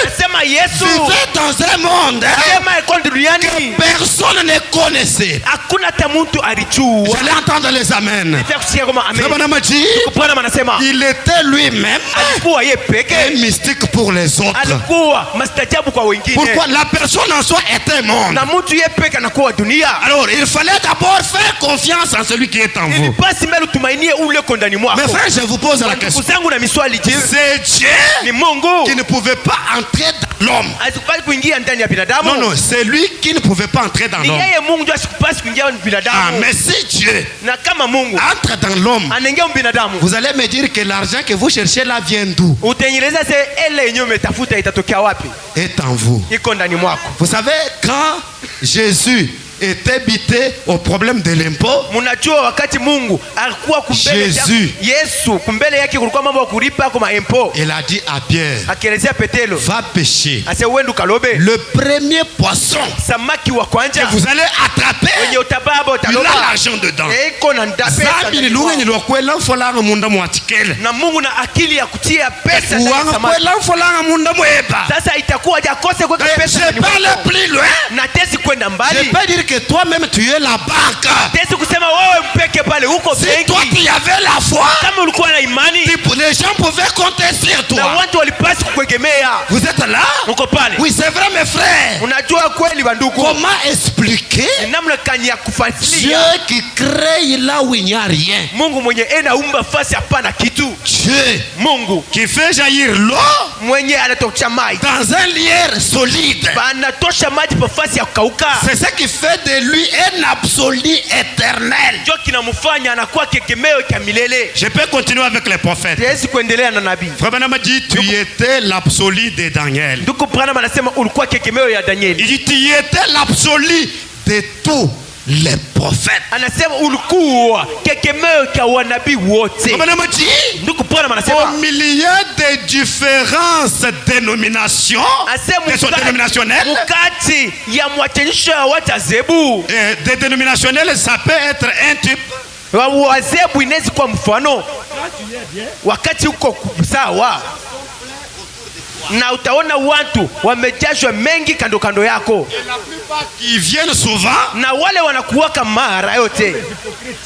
Speaker 2: anasema Yesu
Speaker 1: vivait dans un monde
Speaker 2: sema iko duniani
Speaker 1: personne ne connaissait.
Speaker 2: hakuna hata mtu alijua.
Speaker 1: J'allais entendre les amen.
Speaker 2: Nataka kusikia kama amen.
Speaker 1: Bwana maji,
Speaker 2: Bwana anasema
Speaker 1: il était lui-même
Speaker 2: alikuwa yeye
Speaker 1: un
Speaker 2: peke,
Speaker 1: mystique pour les autres.
Speaker 2: alikuwa mastajabu kwa wengine.
Speaker 1: Pourquoi? La personne en soi est un monde.
Speaker 2: Na mtu yeye peke anakuwa dunia.
Speaker 1: Alors, il fallait d'abord faire confiance en celui qui est en vous.
Speaker 2: Basi mbele utumainie ule uko ndani mwako.
Speaker 1: Mes frères, je vous pose la
Speaker 2: Ndugu
Speaker 1: question.
Speaker 2: zangu na miswali je,
Speaker 1: C'est Dieu
Speaker 2: ni Mungu
Speaker 1: qui ne pouvait pas entrer dans l'homme.
Speaker 2: Asikupasi kuingia ndani ya binadamu.
Speaker 1: Non, non, c'est lui qui ne pouvait pas entrer dans
Speaker 2: Ni
Speaker 1: l'homme.
Speaker 2: yeye Mungu ndio asikupasi kuingia
Speaker 1: Ah,
Speaker 2: binadamu.
Speaker 1: mais si Dieu
Speaker 2: Na kama Mungu
Speaker 1: entre dans l'homme,
Speaker 2: anaingia binadamu,
Speaker 1: vous allez me dire que l'argent que vous cherchez là vient d'où?
Speaker 2: utengeleza se ele yenyewe umetafuta itatokea wapi?
Speaker 1: Est en vous.
Speaker 2: Iko ndani mwako.
Speaker 1: Vous savez, quand Jésus était bité au problème de l'impôt,
Speaker 2: Mnajua wakati Mungu alikuwa kumbele
Speaker 1: Jésus.
Speaker 2: Yesu kumbele yake kulikuwa mambo ya kulipa kwa maempo.
Speaker 1: il a dit à Pierre,
Speaker 2: Akielezea Petelo,
Speaker 1: va pêcher
Speaker 2: ase uende ukalobe
Speaker 1: le premier poisson
Speaker 2: samaki wa
Speaker 1: que
Speaker 2: kwanja
Speaker 1: vous allez attraper.
Speaker 2: wenye utababa
Speaker 1: Il a
Speaker 2: utaloba.
Speaker 1: l'argent dedans.
Speaker 2: Iko na pesa
Speaker 1: Zambi
Speaker 2: ndani
Speaker 1: lunga
Speaker 2: mwako.
Speaker 1: nilwakwela mfolanga munda mwatikele.
Speaker 2: Na Mungu na akili ya kutia pesa ndani ya
Speaker 1: Uwanga
Speaker 2: samaki.
Speaker 1: kwela mfolanga munda mweba.
Speaker 2: Sasa itakuwa jakose kuweka pesa
Speaker 1: Je
Speaker 2: ndani
Speaker 1: peux aller
Speaker 2: mwako.
Speaker 1: plus loin.
Speaker 2: Na tesi kwenda
Speaker 1: Je
Speaker 2: mbali.
Speaker 1: peux dire que toi-même tu es la banque.
Speaker 2: Tesi kusema wewe mpeke pale huko
Speaker 1: Si toi
Speaker 2: benki.
Speaker 1: tu avais la foi,
Speaker 2: Kama ulikuwa na imani
Speaker 1: les gens pouvaient compter sur
Speaker 2: na
Speaker 1: toi.
Speaker 2: watu walipasi kukuegemea.
Speaker 1: Vous êtes là?
Speaker 2: Uko pale.
Speaker 1: Oui, c'est vrai mes frères.
Speaker 2: Unajua kweli banduku.
Speaker 1: Comment expliquer
Speaker 2: Ni namna kani ya
Speaker 1: Dieu
Speaker 2: kufasilia
Speaker 1: qui crée là où il n'y a rien?
Speaker 2: Mungu mwenye enaumba fasi hapana kitu.
Speaker 1: Dieu
Speaker 2: Mungu
Speaker 1: qui fait jaillir l'eau
Speaker 2: mwenye anatosha maji,
Speaker 1: dans un lieu solide.
Speaker 2: anatosha maji pa fasi ya kukauka.
Speaker 1: C'est ce qui fait de lui un absolu éternel.
Speaker 2: Ndio kinamfanya anakuwa kekemeo cha milele.
Speaker 1: Je peux continuer avec les prophètes.
Speaker 2: Siwezi kuendelea na nabii.
Speaker 1: Frère Branham dit, tu étais l'absolu de Daniel.
Speaker 2: Ndugu Branham anasema ulikuwa kekemeo ya Danieli.
Speaker 1: Il dit, tu étais l'absolu de tous les prophètes.
Speaker 2: Anasema ulikuwa kekemeo cha wanabii wote.
Speaker 1: Frère Branham dit,
Speaker 2: Ndugu Branham
Speaker 1: au
Speaker 2: anasema
Speaker 1: milieu des différentes dénominations, elles sont dénominationnelles.
Speaker 2: mukati ya mwachanisho ya watazebu
Speaker 1: Des dénominationnelles, ça peut être un type.
Speaker 2: wazebu inaweza kuwa mfano wakati uko sawa na utaona watu wamejashwa mengi kando kando yako,
Speaker 1: Qui viennent souvent,
Speaker 2: na wale wanakuwaka mara yote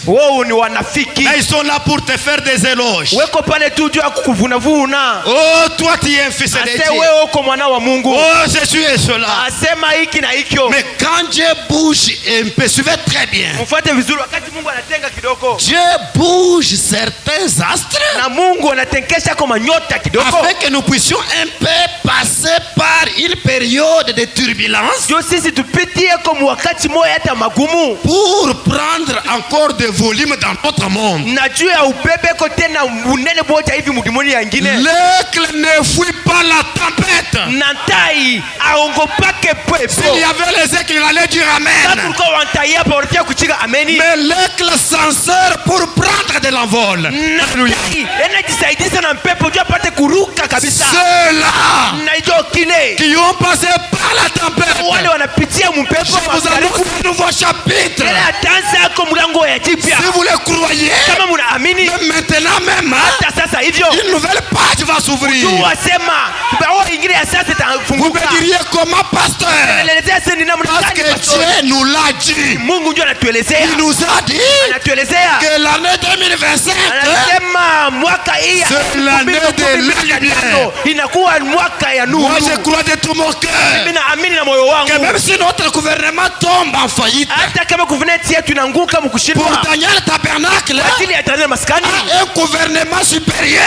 Speaker 2: wao ni wanafiki.
Speaker 1: là, ils sont là pour te faire des éloges.
Speaker 2: Weko pale tu juu ya kukuvunavuna.
Speaker 1: Oh, toi tu es un fils de
Speaker 2: Ase
Speaker 1: Dieu.
Speaker 2: wewe uko mwana wa Mungu.
Speaker 1: Oh, je suis cela.
Speaker 2: Asema hiki na hikyo.
Speaker 1: Mais quand Dieu bouge un peu, suivez très bien.
Speaker 2: Mfuate vizuri, wakati Mungu anatenga kidogo
Speaker 1: Dieu bouge certains astres
Speaker 2: na Mungu anatenkesha kwa manyota kidogo,
Speaker 1: afin que nous puissions un peu passer par une période de turbulence
Speaker 2: ndio sisi tupitie kwa wakati moja hata magumu,
Speaker 1: pour prendre encore de volume dans notre monde.
Speaker 2: na juu ya ubebeko tena unene moja hivi mudimoni yangine.
Speaker 1: L'aigle ne fuit pas la tempête.
Speaker 2: Na tai aongopake
Speaker 1: S'il y
Speaker 2: pepo.
Speaker 1: avait les aigles, il allait dire
Speaker 2: Kama
Speaker 1: Amen.
Speaker 2: ulikuwa wantai hapa wanatia kuchika ameni.
Speaker 1: Mais l'aigle s'en sert pour prendre de l'envol.
Speaker 2: Na
Speaker 1: Alléluia.
Speaker 2: tai anajisaidia na mpepo juu apate kuruka kabisa.
Speaker 1: Ceux-là
Speaker 2: Na hiyo kile
Speaker 1: qui ont passé par la tempête,
Speaker 2: wale wanapitia mpepo
Speaker 1: je vous annonce un nouveau chapitre.
Speaker 2: tena atanza yako mlango ya jipya.
Speaker 1: Si vous le croyez,
Speaker 2: Kama mnaamini
Speaker 1: même maintenant même,
Speaker 2: hata sasa hivyo
Speaker 1: une nouvelle page va s'ouvrir.
Speaker 2: tu wasema bao ingine ya sasa
Speaker 1: Vous
Speaker 2: itafunguka.
Speaker 1: me diriez comment, pasteur?
Speaker 2: Anaelezea sasa ni namna
Speaker 1: Parce
Speaker 2: gani
Speaker 1: que
Speaker 2: pastor?
Speaker 1: Dieu nous l'a dit.
Speaker 2: Mungu ndio anatuelezea.
Speaker 1: Il nous a dit
Speaker 2: Anatuelezea.
Speaker 1: que l'année 2025
Speaker 2: Anasema mwaka hii ya
Speaker 1: c'est l'année de la lumière.
Speaker 2: inakuwa mwaka ya nuru.
Speaker 1: Moi je crois de tout mon cœur
Speaker 2: Mimi naamini na moyo
Speaker 1: que
Speaker 2: wangu
Speaker 1: même si notre gouvernement tombe en faillite,
Speaker 2: hata kama guverneti yetu inaanguka
Speaker 1: pour
Speaker 2: mkushindwa,
Speaker 1: Daniel Tabernacle,
Speaker 2: kwa ajili ya Tanzania maskani
Speaker 1: un gouvernement supérieur,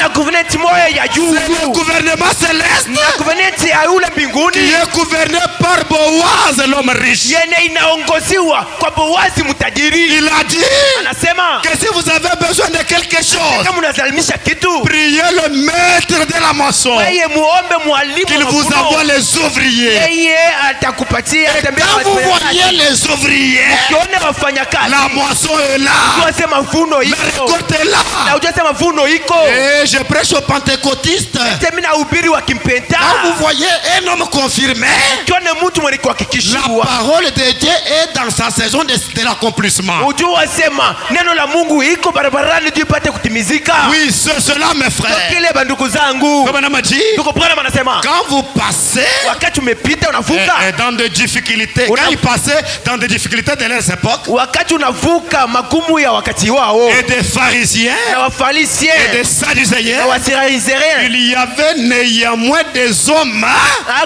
Speaker 2: na guverneti moja ya juu
Speaker 1: c'est le gouvernement céleste
Speaker 2: na guverneti ya yule
Speaker 1: qui
Speaker 2: mbinguni
Speaker 1: est gouverné par Boaz, l'homme riche.
Speaker 2: yenye inaongoziwa kwa Boazi mtajiri.
Speaker 1: Il a dit
Speaker 2: Anasema
Speaker 1: que si vous avez besoin de quelque chose,
Speaker 2: kama unazalimisha kitu,
Speaker 1: priez le maître de la moisson
Speaker 2: yeye muombe mwalimu
Speaker 1: qu'il
Speaker 2: wa
Speaker 1: vous
Speaker 2: mavuno.
Speaker 1: envoie les ouvriers.
Speaker 2: Yeye atakupatia
Speaker 1: Et
Speaker 2: tembea
Speaker 1: quand vous
Speaker 2: wafanyakazi.
Speaker 1: voyez les ouvriers,
Speaker 2: Ukiona wafanyakazi
Speaker 1: la moisson est là,
Speaker 2: ujue sema mavuno
Speaker 1: la
Speaker 2: iko
Speaker 1: récolte est
Speaker 2: na
Speaker 1: là.
Speaker 2: ujue sema mavuno iko.
Speaker 1: Et je prêche aux pentecôtistes.
Speaker 2: Mimi nahubiri wa kimpenta.
Speaker 1: Quand vous voyez un homme confirmé,
Speaker 2: Ukiona mtu mwenye
Speaker 1: la
Speaker 2: kuhakikishiwa,
Speaker 1: parole de Dieu est dans sa saison de l'accomplissement.
Speaker 2: ujue sema neno la Mungu iko barabarani juu ipate kutimizika.
Speaker 1: Oui, c'est cela mes frères.
Speaker 2: Kile bandugu zangu,
Speaker 1: Comme on m'a dit,
Speaker 2: tuko Branham anasema
Speaker 1: quand vous passez
Speaker 2: wakati umepita unavuka,
Speaker 1: dans des difficultés, quand ils passaient dans des difficultés de leurs époques,
Speaker 2: wakati unavuka magumu ya wakati wao
Speaker 1: et des pharisiens
Speaker 2: na
Speaker 1: et
Speaker 2: wafarisayo
Speaker 1: des
Speaker 2: na
Speaker 1: sadducéens,
Speaker 2: wasiraizere,
Speaker 1: il y avait néanmoins des hommes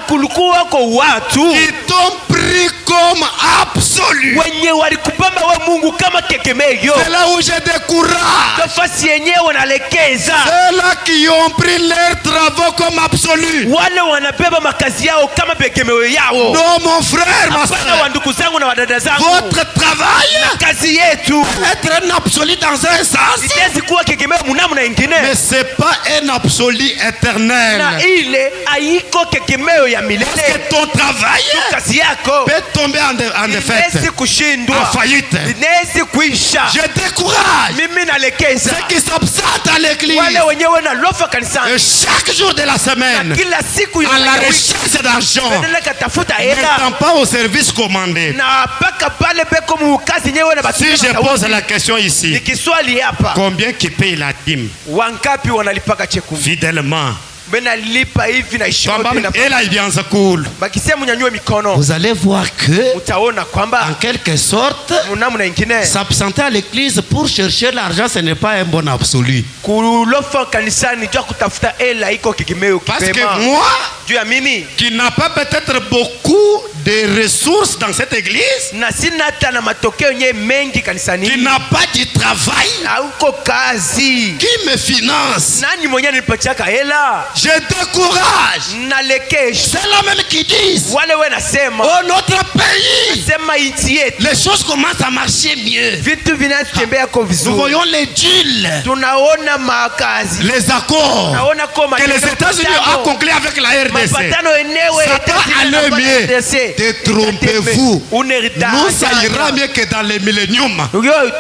Speaker 2: kulikuwa kwa watu
Speaker 1: qui t'ont pris pris comme absolu.
Speaker 2: wenye walikupamba we Mungu kama tegemeo.
Speaker 1: C'est là où je décourage
Speaker 2: Nafasi yenyewe wanalekeza
Speaker 1: ceux-là qui ont pris leurs travaux comme absolu.
Speaker 2: wale wanabeba makazi yao kama tegemeo yao.
Speaker 1: Non, mon frère, ma
Speaker 2: Hapana, wa
Speaker 1: soeur.
Speaker 2: ndugu zangu na wadada zangu,
Speaker 1: Votre travail
Speaker 2: kazi yetu
Speaker 1: être un absolu dans un sens,
Speaker 2: itezi kuwa tegemeo munamna ingine,
Speaker 1: mais c'est pas un absolu éternel.
Speaker 2: na ile haiko tegemeo ya
Speaker 1: Parce
Speaker 2: milele.
Speaker 1: que ton travail
Speaker 2: Kazi yako
Speaker 1: peut tomber en défaite,
Speaker 2: inawezi kushindwa,
Speaker 1: en faillite.
Speaker 2: inawezi kuisha.
Speaker 1: Je décourage
Speaker 2: Mimi nalekeza
Speaker 1: ceux qui s'absentent à l'église
Speaker 2: wale wenyewe na lofa kanisani
Speaker 1: chaque jour de la semaine
Speaker 2: kila siku
Speaker 1: à la
Speaker 2: ya wiki,
Speaker 1: recherche d'argent,
Speaker 2: badala katafuta hela
Speaker 1: n'étant pas au service commandé.
Speaker 2: na paka pale beko mukazi nyewe na
Speaker 1: Si je pose la question ici,
Speaker 2: nikiswali hapa,
Speaker 1: combien qui paye la dîme
Speaker 2: wangapi wanalipaka chekumi?
Speaker 1: fidèlement?
Speaker 2: Benalipa hivi na
Speaker 1: Et là, il vient se cool.
Speaker 2: bakisema nyanyue mikono,
Speaker 1: Vous allez voir que,
Speaker 2: utaona
Speaker 1: en
Speaker 2: kwamba
Speaker 1: quelque sorte,
Speaker 2: munamna ingine
Speaker 1: s'absenter à l'église pour chercher l'argent, ce n'est pas un bon absolu.
Speaker 2: kulofa kanisani jua kutafuta hela iko kikimeo
Speaker 1: Parce que
Speaker 2: kipema.
Speaker 1: moi,
Speaker 2: Juu ya mimi
Speaker 1: qui n'a pas peut-être beaucoup de ressources dans cette église,
Speaker 2: na sina hata na matokeo yenyewe mengi kanisani,
Speaker 1: qui n'a pas de travail,
Speaker 2: hauko kazi,
Speaker 1: qui me finance,
Speaker 2: nani mwenyewe nilipatiaka hela?
Speaker 1: je décourage
Speaker 2: Nalekesha
Speaker 1: ceux-là même qui disent,
Speaker 2: wale we nasema
Speaker 1: oh notre pays,
Speaker 2: sema nchi yetu
Speaker 1: les choses commencent à marcher mieux.
Speaker 2: vitu vinatembea kwa
Speaker 1: Nous
Speaker 2: vizuri,
Speaker 1: voyons les deals,
Speaker 2: tunaona makazi,
Speaker 1: les accords
Speaker 2: tunaona kwa
Speaker 1: que les États-Unis ont conclus avec la RDC.
Speaker 2: mapatano enyewe
Speaker 1: Ça va aller mieux. Détrompez-vous. Nous, ça ira mieux que dans les milléniums.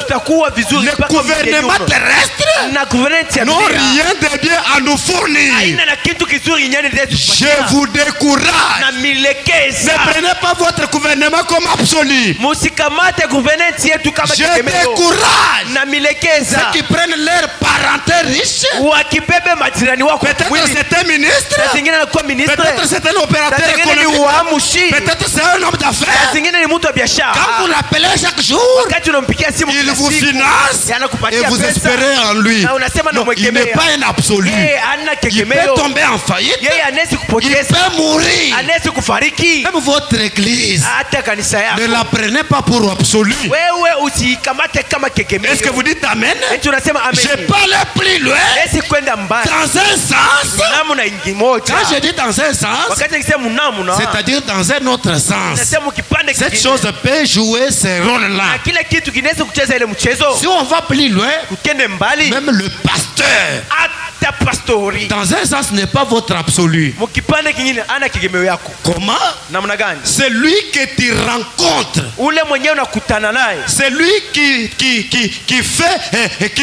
Speaker 2: tutakuwa vizuri
Speaker 1: Le
Speaker 2: mpaka
Speaker 1: gouvernement
Speaker 2: millennium.
Speaker 1: terrestre
Speaker 2: Na gouvernement ya
Speaker 1: n'ont
Speaker 2: dunia
Speaker 1: rien de bien à nous fournir.
Speaker 2: haina na kitu kizuri yenyewe
Speaker 1: Je
Speaker 2: ndio
Speaker 1: vous décourage.
Speaker 2: na milekeza.
Speaker 1: Ne prenez pas votre gouvernement comme absolu.
Speaker 2: Musikamate gouvernement yetu kama
Speaker 1: Je
Speaker 2: tegemeo
Speaker 1: décourage
Speaker 2: na milekeza.
Speaker 1: ceux qui prennent leur parenté riche.
Speaker 2: Wakibebe majirani wako
Speaker 1: Peut-être
Speaker 2: mwili.
Speaker 1: c'est un ministre.
Speaker 2: Saa zingine anakuwa ministre,
Speaker 1: Peut-être c'est un opérateur
Speaker 2: saa zingine ni
Speaker 1: économique.
Speaker 2: uamushi,
Speaker 1: Peut-être c'est un homme
Speaker 2: saa
Speaker 1: d'affaires.
Speaker 2: zingine ni mtu wa
Speaker 1: Quand
Speaker 2: biashara.
Speaker 1: vous l'appelez chaque jour,
Speaker 2: Wakati unampigia simu
Speaker 1: il
Speaker 2: kila
Speaker 1: vous
Speaker 2: siku,
Speaker 1: finance et
Speaker 2: anakupatia
Speaker 1: vous
Speaker 2: pesa
Speaker 1: espérez en lui.
Speaker 2: na unasema
Speaker 1: Non, il n'est
Speaker 2: namwegemea.
Speaker 1: pas un absolu.
Speaker 2: Yeye hana
Speaker 1: Il peut
Speaker 2: tegemeo,
Speaker 1: tomber en faillite.
Speaker 2: yeye anawezi
Speaker 1: Il
Speaker 2: kupoteza,
Speaker 1: peut mourir.
Speaker 2: anawezi kufariki.
Speaker 1: Même votre église,
Speaker 2: Hata kanisa
Speaker 1: ne
Speaker 2: yako
Speaker 1: la prenez pas pour absolu.
Speaker 2: wewe usikamate kama tegemeo.
Speaker 1: Est-ce que vous dites Amen?
Speaker 2: Eti unasema
Speaker 1: Je
Speaker 2: amen,
Speaker 1: peux aller plus loin.
Speaker 2: esi kwenda mbali
Speaker 1: Dans un sens,
Speaker 2: namna ingi moja.
Speaker 1: quand je dis dans un sens,
Speaker 2: Wakati nikisema namna,
Speaker 1: c'est-à-dire dans un autre sens,
Speaker 2: nasema kipande
Speaker 1: cette
Speaker 2: kingine.
Speaker 1: chose peut jouer ce rôle-là.
Speaker 2: Na kile kitu kinaweza kucheza ile mchezo.
Speaker 1: Si on va plus loin,
Speaker 2: Ukende mbali,
Speaker 1: même le pasteur,
Speaker 2: hata pastori
Speaker 1: dans un sens, n'est pas votre absolu.
Speaker 2: mkipande kingine ana tegemeo yako.
Speaker 1: Comment?
Speaker 2: Namna gani?
Speaker 1: C'est lui que tu rencontres.
Speaker 2: Ule mwenyewe unakutana naye,
Speaker 1: C'est lui qui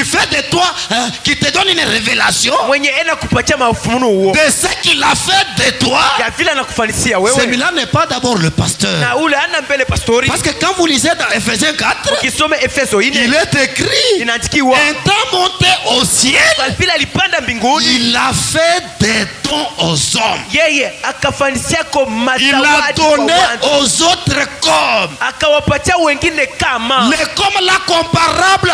Speaker 1: fait de toi, qui te donne une révélation
Speaker 2: mwenye ena kupatia mafunuo huo
Speaker 1: de ce qu'il a fait de toi.
Speaker 2: ya vile anakufanisia wewe,
Speaker 1: Celui-là n'est pas d'abord le pasteur.
Speaker 2: na ule ana mbele pastori.
Speaker 1: Parce que quand vous lisez dans Ephésiens 4,
Speaker 2: Ukisome Efeso
Speaker 1: il
Speaker 2: 4
Speaker 1: est écrit,
Speaker 2: inaandikiwa
Speaker 1: étant monté au ciel,
Speaker 2: vile alipanda mbinguni,
Speaker 1: il a fait des dons aux hommes.
Speaker 2: yeye akafanisia kwa
Speaker 1: Il a
Speaker 2: mazawadi kwa
Speaker 1: donné
Speaker 2: watu,
Speaker 1: aux autres comme.
Speaker 2: akawapatia wengine kama
Speaker 1: Les comme là comparable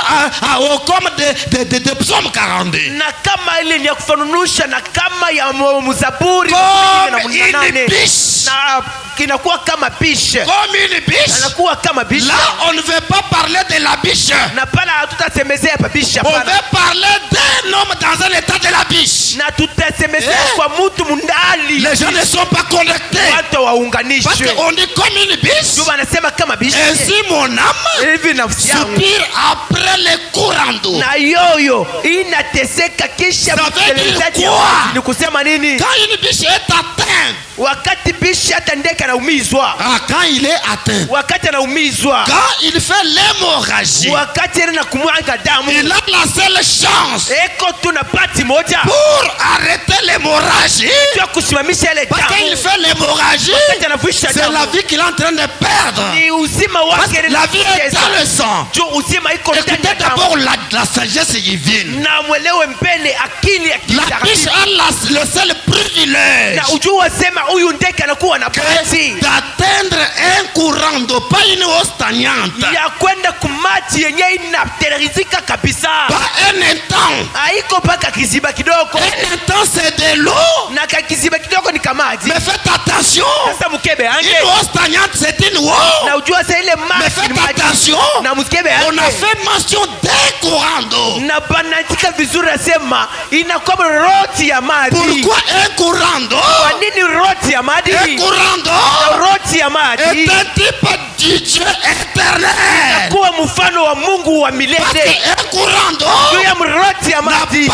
Speaker 1: au comme de Psaume 42.
Speaker 2: na kama ile ni ya kufananusha na kama ya mzaburi
Speaker 1: Comme une biche.
Speaker 2: na kinakuwa kama bishe,
Speaker 1: Comme une biche.
Speaker 2: anakuwa kama bishe.
Speaker 1: Là, on ne veut pas parler de la biche.
Speaker 2: Na pala hatutasemezea hapa bishe,
Speaker 1: On
Speaker 2: hapana,
Speaker 1: veut parler d'un homme dans un état de la biche.
Speaker 2: na tutasemezea kwa mtu mundali,
Speaker 1: Les gens ne sont pas connectés.
Speaker 2: watu
Speaker 1: Parce
Speaker 2: waunganishwe.
Speaker 1: qu'on dit comme une biche.
Speaker 2: Ndio wanasema kama bishe.
Speaker 1: Ainsi mon âme
Speaker 2: Hivi nafsi yangu
Speaker 1: soupire après les courants d'eau.
Speaker 2: na yoyo inateseka kisha
Speaker 1: Ça veut dire
Speaker 2: mtekelezaji.
Speaker 1: quoi?
Speaker 2: Ni kusema nini?
Speaker 1: Quand une biche est atteinte,
Speaker 2: Wakati bishe hata ndege anaumizwa,
Speaker 1: quand il est atteint,
Speaker 2: wakati anaumizwa,
Speaker 1: quand il fait l'hémorragie,
Speaker 2: wakati anaenda kumwaga damu,
Speaker 1: il a la seule chance
Speaker 2: eko tuna pati moja
Speaker 1: pour arrêter l'hémorragie.
Speaker 2: ya kusimamisha ile
Speaker 1: Parce qu'il
Speaker 2: damu.
Speaker 1: fait l'hémorragie,
Speaker 2: Wakati anavuisha
Speaker 1: c'est la
Speaker 2: damu
Speaker 1: vie qu'il est en train de perdre.
Speaker 2: ni uzima
Speaker 1: Parce
Speaker 2: wake
Speaker 1: que la vie est dans le sang.
Speaker 2: juu uzima iko ndani
Speaker 1: Écoutez
Speaker 2: ya damu.
Speaker 1: d'abord la sagesse divine.
Speaker 2: Na mwelewe mbele akili ya
Speaker 1: La biche
Speaker 2: kitaratibu.
Speaker 1: a le seul privilège
Speaker 2: na ujua sema huyu ndege anakuwa na bahati
Speaker 1: d'atteindre un courant d'eau, pas une eau stagnante,
Speaker 2: ya kwenda kumaji yenye inaterizika kabisa.
Speaker 1: pas un étang.
Speaker 2: Haiko mpaka kiziba kidogo,
Speaker 1: Un étang c'est de l'eau,
Speaker 2: na kiziba kidogo ni kamaji.
Speaker 1: mais faites attention,
Speaker 2: Sasa mkebe
Speaker 1: une
Speaker 2: ange
Speaker 1: eau stagnante c'est une eau,
Speaker 2: na ujua sasa ile
Speaker 1: mais
Speaker 2: maji
Speaker 1: faites
Speaker 2: ni maji.
Speaker 1: attention,
Speaker 2: Na mkebe
Speaker 1: on a
Speaker 2: ange
Speaker 1: fait mention d'un courant d'eau.
Speaker 2: na banaandika vizuri, nasema inakuwa roti ya maji.
Speaker 1: Pourquoi un courant d'eau?
Speaker 2: Kwa nini roti ya maji?
Speaker 1: Un courant d'eau
Speaker 2: Roti ya maji
Speaker 1: est un type du Dieu éternel.
Speaker 2: kuwa mfano wa Mungu wa
Speaker 1: Parce
Speaker 2: milele.
Speaker 1: qu'un courant
Speaker 2: Juu
Speaker 1: d'eau
Speaker 2: ya roti ya
Speaker 1: n'a
Speaker 2: maji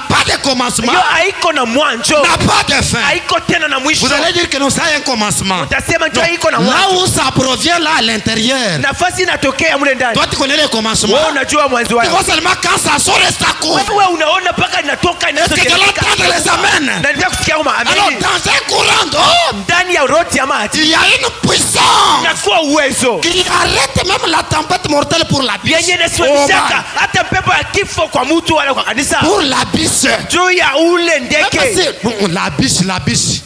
Speaker 1: pas de commencement,
Speaker 2: hiyo haiko na mwanzo,
Speaker 1: n'a pas de fin.
Speaker 2: haiko tena na mwisho.
Speaker 1: Vous allez dire que non, ça a un commencement.
Speaker 2: Utasema njoo haiko na
Speaker 1: Là
Speaker 2: mwanzo,
Speaker 1: où ça provient, là à l'intérieur,
Speaker 2: nafasi inatokea mule ndani.
Speaker 1: toi tu connais le commencement.
Speaker 2: Wewe unajua mwanzo
Speaker 1: Tu
Speaker 2: wake,
Speaker 1: vois seulement quand ça sort et ça court.
Speaker 2: wewe unaona mpaka inatoka
Speaker 1: Est-ce que tu vas entendre les amens?
Speaker 2: na ndio kusikia kama
Speaker 1: Alors
Speaker 2: ameni.
Speaker 1: dans un courant d'eau,
Speaker 2: Ndani ya roti ya maji
Speaker 1: il y a une puissance
Speaker 2: inakuwa uwezo
Speaker 1: qui arrête même la tempête mortelle pour la biche.
Speaker 2: yenye
Speaker 1: Oh,
Speaker 2: inasimamishaka
Speaker 1: man.
Speaker 2: hata pepo ya kifo kwa mtu wala kwa kanisa,
Speaker 1: Pour la biche.
Speaker 2: juu ya ule ndege,
Speaker 1: La biche.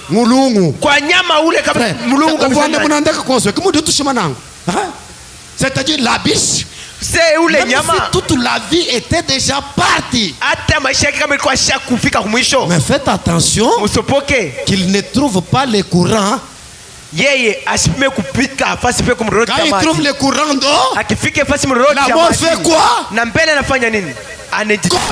Speaker 1: Mulungu.
Speaker 2: kwa nyama ule kama
Speaker 1: Frère,
Speaker 2: mlungu
Speaker 1: vous
Speaker 2: kabisa.
Speaker 1: mnandeka konso. Comment dire tout chemin? C'est-à-dire la biche.
Speaker 2: Se ule
Speaker 1: Même si
Speaker 2: nyama
Speaker 1: toute la vie était déjà partie.
Speaker 2: hata maisha yake kama ilikuwa shakufika kumwisho,
Speaker 1: Mais faites attention
Speaker 2: msopoke
Speaker 1: qu'il ne trouve pas les courants.
Speaker 2: yeye asipime kupika fasi pe kumroti
Speaker 1: Quand
Speaker 2: ya
Speaker 1: il
Speaker 2: maji.
Speaker 1: trouve les courants d'eau,
Speaker 2: Akifika fasi mroti
Speaker 1: la
Speaker 2: ya
Speaker 1: mort
Speaker 2: maji
Speaker 1: fait quoi?
Speaker 2: na mbele anafanya nini?
Speaker 1: Comme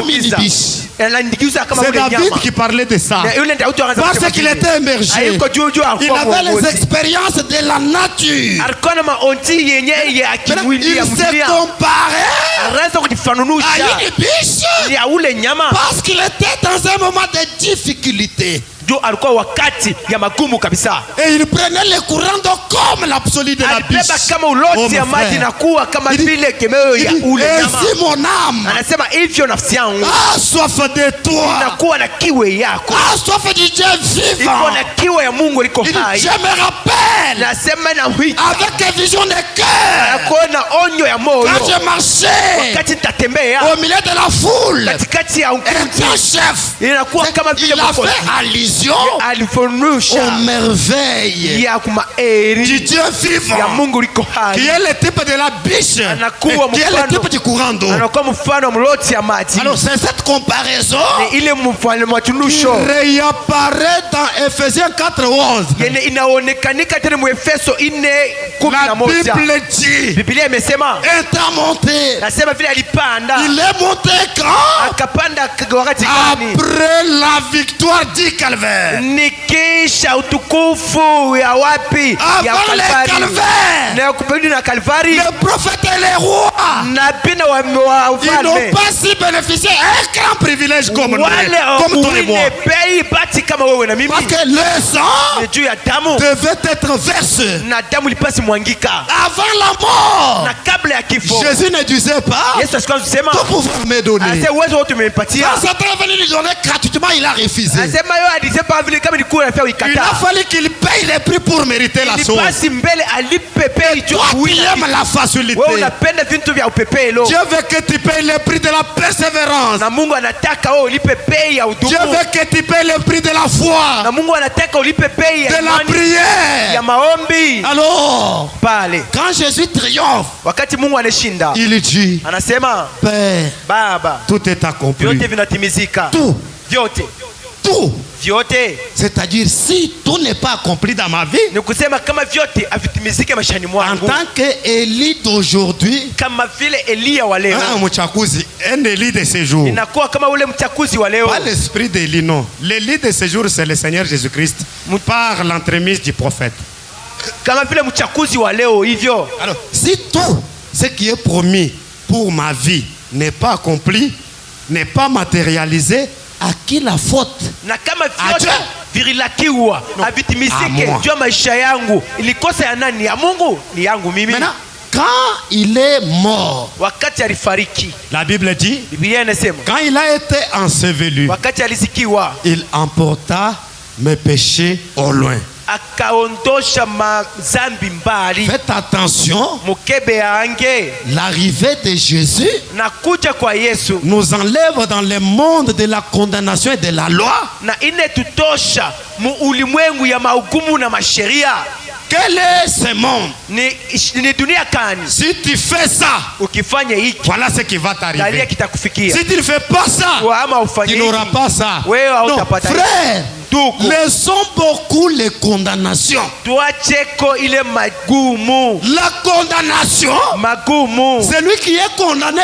Speaker 1: une
Speaker 2: Anajikiza,
Speaker 1: biche.
Speaker 2: anajikiza kama
Speaker 1: C'est
Speaker 2: ule
Speaker 1: David
Speaker 2: nyama.
Speaker 1: qui parlait de ça.
Speaker 2: Na yule ndio akaanza
Speaker 1: Parce
Speaker 2: kusema
Speaker 1: qu'il
Speaker 2: hivi.
Speaker 1: était immergé.
Speaker 2: Hayuko juu
Speaker 1: Il
Speaker 2: alikuwa
Speaker 1: avait les
Speaker 2: mwongozi.
Speaker 1: expériences de la nature.
Speaker 2: Alikuwa na maonti yenye ya
Speaker 1: Maintenant,
Speaker 2: kimwili ya
Speaker 1: il se
Speaker 2: mdunia.
Speaker 1: comparait
Speaker 2: Anaanza
Speaker 1: à
Speaker 2: kujifananusha
Speaker 1: une biche
Speaker 2: ya ule nyama
Speaker 1: parce qu'il était dans un moment de difficulté.
Speaker 2: juu alikuwa wakati ya magumu kabisa.
Speaker 1: Et il prenait le courant d'eau comme l'absolu de la biche.
Speaker 2: Alibeba kama uloti ya
Speaker 1: mon
Speaker 2: maji
Speaker 1: frère.
Speaker 2: na kuwa kama
Speaker 1: Il dit-
Speaker 2: vile kemeo
Speaker 1: Il
Speaker 2: ya
Speaker 1: dit,
Speaker 2: ule nyama.
Speaker 1: ainsi mon âme
Speaker 2: Anasema hivyo nafsi yangu
Speaker 1: a soif de toi.
Speaker 2: nakuwa na kiwe yako,
Speaker 1: A soif du Dieu
Speaker 2: iko
Speaker 1: vivant.
Speaker 2: na kiwe ya Mungu liko
Speaker 1: Il dit,
Speaker 2: hai.
Speaker 1: je me rappelle
Speaker 2: Nasema na wiki
Speaker 1: avec une vision de cœur
Speaker 2: nakuona onyo ya moyo
Speaker 1: quand je marchais
Speaker 2: wakati nitatembea
Speaker 1: au milieu de la foule.
Speaker 2: katikati ya
Speaker 1: Un
Speaker 2: ukuti,
Speaker 1: grand chef,
Speaker 2: inakuwa kama vile
Speaker 1: il a
Speaker 2: mkono.
Speaker 1: fait allusion
Speaker 2: Alifunusha
Speaker 1: aux merveilles
Speaker 2: ya kumaeri
Speaker 1: du Dieu
Speaker 2: ya
Speaker 1: vivant,
Speaker 2: Mungu liko
Speaker 1: qui
Speaker 2: hai,
Speaker 1: est le type de la biche, et
Speaker 2: anakuwa
Speaker 1: qui est le
Speaker 2: mfano,
Speaker 1: type du courant d'eau.
Speaker 2: anakuwa mfano wa mloti ya maji.
Speaker 1: Alors c'est cette comparaison
Speaker 2: Ni ile mfano
Speaker 1: qui
Speaker 2: matunisho
Speaker 1: réapparaît dans Ephésiens 4:11.
Speaker 2: yenye inaonekanika tena mu Efeso 4:11.
Speaker 1: La Bible dit,
Speaker 2: Biblia imesema,
Speaker 1: étant monté,
Speaker 2: nasema vile alipanda
Speaker 1: il est monté quand?
Speaker 2: akapanda wakati gani?
Speaker 1: Après la victoire du calvaire.
Speaker 2: Ni kisha utukufu ya wapi? Ya
Speaker 1: Avant le
Speaker 2: Kalvari.
Speaker 1: calvaire,
Speaker 2: Na kupenda na Kalvari
Speaker 1: les prophètes et les rois,
Speaker 2: nabii na wa
Speaker 1: ils n'ont
Speaker 2: ufalme
Speaker 1: pas si bénéficié un grand privilège comme nous,
Speaker 2: wale
Speaker 1: comme toi et moi.
Speaker 2: bei bati kama wewe na mimi,
Speaker 1: Parce que le sang
Speaker 2: ni juu ya damu
Speaker 1: devait être versé
Speaker 2: na damu ilipasi mwangika
Speaker 1: avant la mort.
Speaker 2: na kabla ya kifo.
Speaker 1: Jésus ne disait pas,
Speaker 2: Yesu asikuwa kusema
Speaker 1: tout pouvoir me donner.
Speaker 2: ase uwezo wote umenipatia.
Speaker 1: Quand Satan est venu lui donner gratuitement, il a refusé.
Speaker 2: Anasema yo alisema vile kama ilikuwa inafaa
Speaker 1: Il a
Speaker 2: uikataa.
Speaker 1: fallu qu'il paye les prix pour mériter la chose.
Speaker 2: Ilipasi mbele alipe bei juu
Speaker 1: Toi qui
Speaker 2: kuwina.
Speaker 1: aimes la facilité,
Speaker 2: Wewe unapenda vitu vya upepelo.
Speaker 1: Dieu veut que tu payes le prix de la persévérance.
Speaker 2: Na Mungu anataka wewe ulipe bei ya
Speaker 1: Dieu
Speaker 2: udumu.
Speaker 1: veut que tu payes le prix de la foi,
Speaker 2: Na Mungu anataka ulipe bei ya
Speaker 1: de la
Speaker 2: imani, ya
Speaker 1: prière.
Speaker 2: maombi.
Speaker 1: Alors,
Speaker 2: Pale
Speaker 1: quand Jésus triomphe,
Speaker 2: wakati Mungu anashinda,
Speaker 1: il dit,
Speaker 2: anasema
Speaker 1: Père,
Speaker 2: Baba,
Speaker 1: tout est accompli.
Speaker 2: vyote vinatimizika,
Speaker 1: Tout,
Speaker 2: vyote
Speaker 1: tout.
Speaker 2: vyote.
Speaker 1: C'est-à-dire, si tout n'est pas accompli dans ma vie,
Speaker 2: Ni kusema kama vyote havitimizike maishani
Speaker 1: en
Speaker 2: mwangu,
Speaker 1: tant qu'Élie d'aujourd'hui,
Speaker 2: kama vile Eliya wa leo,
Speaker 1: un mchakuzi, un Élie de ce jour,
Speaker 2: inakuwa kama ule mchakuzi wa leo.
Speaker 1: pas l'esprit d'Élie, non. L'Élie de ce jour, c'est le Seigneur Jésus-Christ, par l'entremise du prophète.
Speaker 2: Kama vile mchakuzi wa leo hivyo.
Speaker 1: Alors, si tout ce qui est promis pour ma vie n'est pas accompli, n'est pas matérialisé, à qui la faute?
Speaker 2: Na kama
Speaker 1: Aje.
Speaker 2: vyote vililakiwa
Speaker 1: No.
Speaker 2: havitimizike
Speaker 1: Amua.
Speaker 2: juu ya maisha yangu, ilikosa ya nani? Ya Mungu? Ni yangu mimi.
Speaker 1: Maintenant, quand il est mort,
Speaker 2: Wakati alifariki,
Speaker 1: la Bible dit,
Speaker 2: Biblia inasema
Speaker 1: quand il a été enseveli,
Speaker 2: wakati alizikiwa,
Speaker 1: il emporta mes péchés au loin.
Speaker 2: akaondosha mazambi mbali.
Speaker 1: Faites attention,
Speaker 2: Mukebe yange
Speaker 1: l'arrivée de Jésus
Speaker 2: na kuja kwa Yesu
Speaker 1: nous enlève dans le monde de la condamnation et de la loi.
Speaker 2: na inetutosha mu ulimwengu ya mahukumu na masheria.
Speaker 1: Quel est ce monde?
Speaker 2: Ni dunia kani?
Speaker 1: Si tu fais ça,
Speaker 2: Ukifanya hiki,
Speaker 1: voilà ce qui va
Speaker 2: dalia
Speaker 1: t'arriver.
Speaker 2: kitakufikia.
Speaker 1: Si tu ne fais pas ça,
Speaker 2: Ama ufanye
Speaker 1: tu n'auras
Speaker 2: hiki,
Speaker 1: pas ça.
Speaker 2: wewe
Speaker 1: Non,
Speaker 2: hautapata hiki.
Speaker 1: frère,
Speaker 2: Ndugu,
Speaker 1: laissons beaucoup les condamnations.
Speaker 2: tuacheko ile magumu.
Speaker 1: La condamnation,
Speaker 2: Magumu.
Speaker 1: celui qui est condamné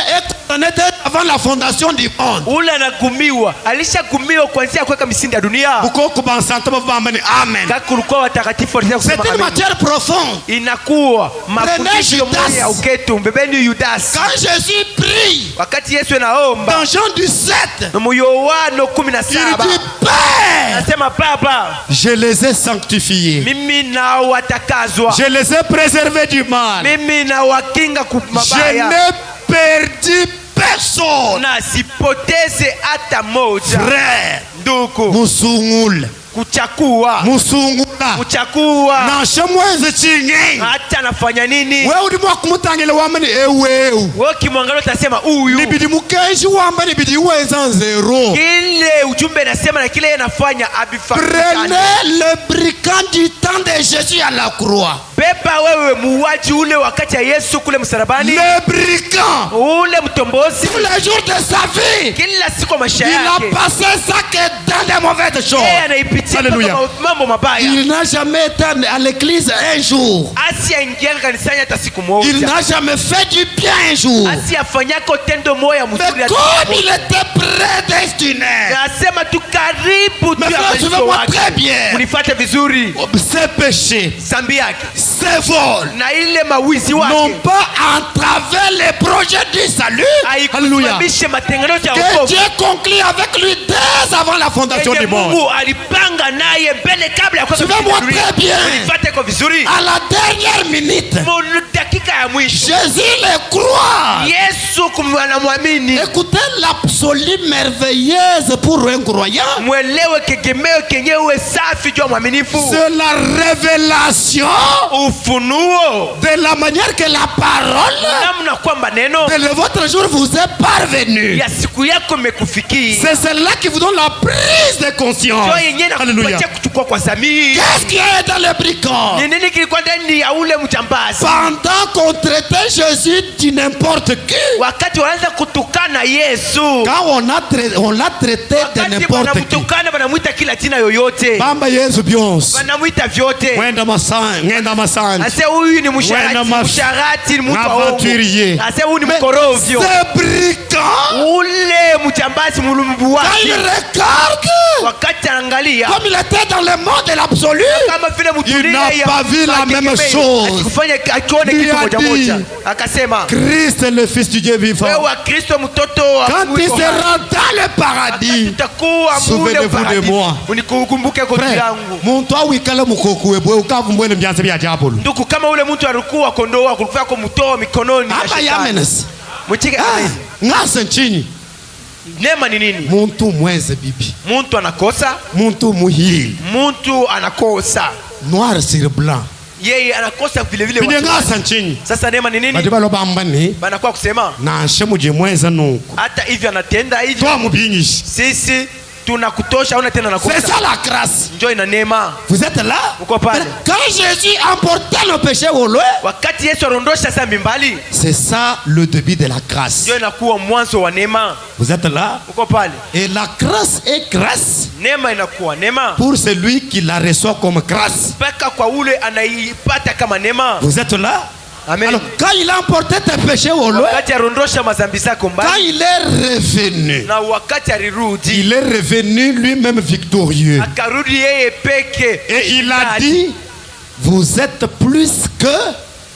Speaker 1: dès avant la fondation du monde.
Speaker 2: Ule anagumiwa, alishagumiwa kuanzia kuweka misingi ya dunia.
Speaker 1: Ukoko bansanta bavambani amen.
Speaker 2: Kaka kulikuwa watakatifu walisema
Speaker 1: C'est
Speaker 2: kusema
Speaker 1: une
Speaker 2: amen.
Speaker 1: matière profonde.
Speaker 2: Inakuwa mafundisho
Speaker 1: Judas.
Speaker 2: moja ya uketu. Mbebeni Yudas.
Speaker 1: Quand Jésus prie
Speaker 2: Wakati Yesu anaomba
Speaker 1: dans Jean 17,
Speaker 2: na Yohana
Speaker 1: il
Speaker 2: 17
Speaker 1: dit Père,
Speaker 2: anasema Baba,
Speaker 1: je les ai sanctifiés.
Speaker 2: mimi na watakazwa,
Speaker 1: Je les ai préservés du mal.
Speaker 2: mimi na wakinga
Speaker 1: Je
Speaker 2: kumabaya,
Speaker 1: n'ai perdu personne.
Speaker 2: na sipoteze hata moja.
Speaker 1: Frère,
Speaker 2: Ndugu,
Speaker 1: musungule,
Speaker 2: kuchakua
Speaker 1: musungula.
Speaker 2: kuchakua
Speaker 1: Na shamweze chingi.
Speaker 2: hata nafanya nini?
Speaker 1: Wewe ulimwa kumutangile wamani ewe.
Speaker 2: Wewe kimwangalia utasema huyu,
Speaker 1: Nibidi mukenshi wambani bidi uweza zero.
Speaker 2: kile ujumbe nasema na kile yeye anafanya abifanikane.
Speaker 1: Prenez le brigand du temps de Jésus à la croix.
Speaker 2: Beba wewe muuaji ule wakati ya Yesu kule msalabani,
Speaker 1: Le brigand,
Speaker 2: ule mtombozi,
Speaker 1: tous les jours de sa vie,
Speaker 2: kila siku maisha
Speaker 1: il a
Speaker 2: yake
Speaker 1: passé ça que dans des mauvaises choses.
Speaker 2: yeye anaipitia
Speaker 1: Alléluia.
Speaker 2: mpaka mambo mabaya.
Speaker 1: Il n'a jamais été à l'église un jour.
Speaker 2: Asiaingia kanisani hata siku
Speaker 1: Il
Speaker 2: moja,
Speaker 1: n'a jamais fait du bien un jour.
Speaker 2: asiyafanyako tendo moya
Speaker 1: Mais
Speaker 2: mzuri.
Speaker 1: comme il était prédestiné,
Speaker 2: Nasema tu karibu tu
Speaker 1: mais
Speaker 2: ya
Speaker 1: frère,
Speaker 2: malizo
Speaker 1: suivez-moi
Speaker 2: wake.
Speaker 1: très bien.
Speaker 2: Munifuate vizuri.
Speaker 1: Ses péchés,
Speaker 2: Zambi yake
Speaker 1: ses vols
Speaker 2: na ile mawizi
Speaker 1: n'ont
Speaker 2: wake
Speaker 1: pas entravé les projets du salut. Alléluia.
Speaker 2: haikusimamishe matengenezo ya
Speaker 1: Que
Speaker 2: wokovu.
Speaker 1: Dieu conclut avec lui dès avant la fondation
Speaker 2: Yenye
Speaker 1: du monde.
Speaker 2: Mungu alipanga naye mbele kabla ya kuweka
Speaker 1: Suivez-moi
Speaker 2: dunia.
Speaker 1: très bien.
Speaker 2: Munifuate kwa vizuri.
Speaker 1: À la dernière minute,
Speaker 2: Mu dakika ya mwisho
Speaker 1: Jésus le croit.
Speaker 2: Yesu anamwamini.
Speaker 1: Écoutez l'absolue merveilleuse pour un croyant.
Speaker 2: Mwelewe kegemeo kenyewe safi juu ya mwaminifu.
Speaker 1: C'est la révélation
Speaker 2: Ufunuo
Speaker 1: de la manière que la parole
Speaker 2: namna kwamba neno
Speaker 1: de votre jour vous est parvenue.
Speaker 2: ya siku yako imekufikia.
Speaker 1: C'est celle-là qui vous donne la prise de conscience.
Speaker 2: Ndio yenyewe
Speaker 1: Alléluia.
Speaker 2: inakupatia kuchukua kwa zamiri.
Speaker 1: Qu'est-ce qui est dans le brigand?
Speaker 2: Ni nini kilikuwa ndani ya ule mjambazi?
Speaker 1: Pendant qu'on traitait Jésus de n'importe qui,
Speaker 2: Wakati wanaanza kutukana Yesu,
Speaker 1: quand on l'a traité de
Speaker 2: wakati
Speaker 1: n'importe qui,
Speaker 2: wanamtukana wanamuita kila jina yoyote,
Speaker 1: bamba Yesu byonse
Speaker 2: wanamuita vyote.
Speaker 1: ngenda masanje
Speaker 2: Ase huyu ni
Speaker 1: Wenda
Speaker 2: msharati, ni mtu wa uongo.
Speaker 1: n'aventurier.
Speaker 2: Ase huyu ni
Speaker 1: Mais
Speaker 2: mkorovyo.
Speaker 1: ce brigand,
Speaker 2: Ule mjambazi mulumbu
Speaker 1: quand il
Speaker 2: wake,
Speaker 1: regarde
Speaker 2: wakati anaangalia
Speaker 1: comme il était dans le monde de l'absolu,
Speaker 2: kama vile
Speaker 1: il
Speaker 2: mtulia
Speaker 1: n'a
Speaker 2: ya
Speaker 1: pas vu la même
Speaker 2: makekemei,
Speaker 1: chose.
Speaker 2: asikufanya akione
Speaker 1: Lui
Speaker 2: kitu
Speaker 1: a
Speaker 2: moja
Speaker 1: dit,
Speaker 2: moja, akasema
Speaker 1: Christ est le Fils du Dieu vivant.
Speaker 2: wewe wa Kristo mtoto wa
Speaker 1: Quand
Speaker 2: Mungu
Speaker 1: il
Speaker 2: yuko hai.
Speaker 1: sera dans le paradis,
Speaker 2: Tutakuwa mule
Speaker 1: souvenez-vous de
Speaker 2: paradis.
Speaker 1: moi.
Speaker 2: Unikumbuke kwa
Speaker 1: frère,
Speaker 2: yangu.
Speaker 1: muntu awikale mukokuwe bwe ukavumbwene byanze bya diabolo.
Speaker 2: Ndugu, kama ule mtu alikuwa kondoo wako kulikuwa kumtoa mikononi ya
Speaker 1: Ama
Speaker 2: shetani.
Speaker 1: yamenes.
Speaker 2: Mchike amen.
Speaker 1: Ngase nchini.
Speaker 2: Neema ni nini?
Speaker 1: Muntu mweze bibi.
Speaker 2: Mtu anakosa,
Speaker 1: Muntu muhili.
Speaker 2: mtu anakosa.
Speaker 1: Noir sur blanc.
Speaker 2: Yeye anakosa vile vile.
Speaker 1: Bine
Speaker 2: watu.
Speaker 1: ngasa nchini.
Speaker 2: Sasa neema ni nini?
Speaker 1: Badiba lo bambani.
Speaker 2: Banakuwa kusema
Speaker 1: Na shemuje mweze nuko.
Speaker 2: hata hivi anatenda hivi.
Speaker 1: Toi mubinyishi.
Speaker 2: Sisi tunakutosha au tena
Speaker 1: C'est
Speaker 2: nakosa.
Speaker 1: ça la grâce.
Speaker 2: Njoo ina neema.
Speaker 1: Vous êtes là?
Speaker 2: Uko pale.
Speaker 1: Quand Jésus emportait nos péchés au loin,
Speaker 2: Wakati Yesu arondosha dhambi mbali,
Speaker 1: c'est ça le début de la grâce.
Speaker 2: njoo inakuwa mwanzo wa neema.
Speaker 1: Vous êtes là?
Speaker 2: Uko pale.
Speaker 1: Et la grâce est grâce
Speaker 2: Neema inakuwa neema
Speaker 1: pour celui qui la reçoit comme grâce.
Speaker 2: mpaka kwa ule anaipata kama neema.
Speaker 1: Vous êtes là?
Speaker 2: Amen.
Speaker 1: Alors, quand il a emporté tes péchés au loin,
Speaker 2: Wakati arondosha mazambi zako
Speaker 1: quand
Speaker 2: mbali
Speaker 1: il est revenu,
Speaker 2: na wakati alirudi,
Speaker 1: il est revenu lui-même victorieux.
Speaker 2: akarudi yeye peke
Speaker 1: Et il a dit, vous êtes plus que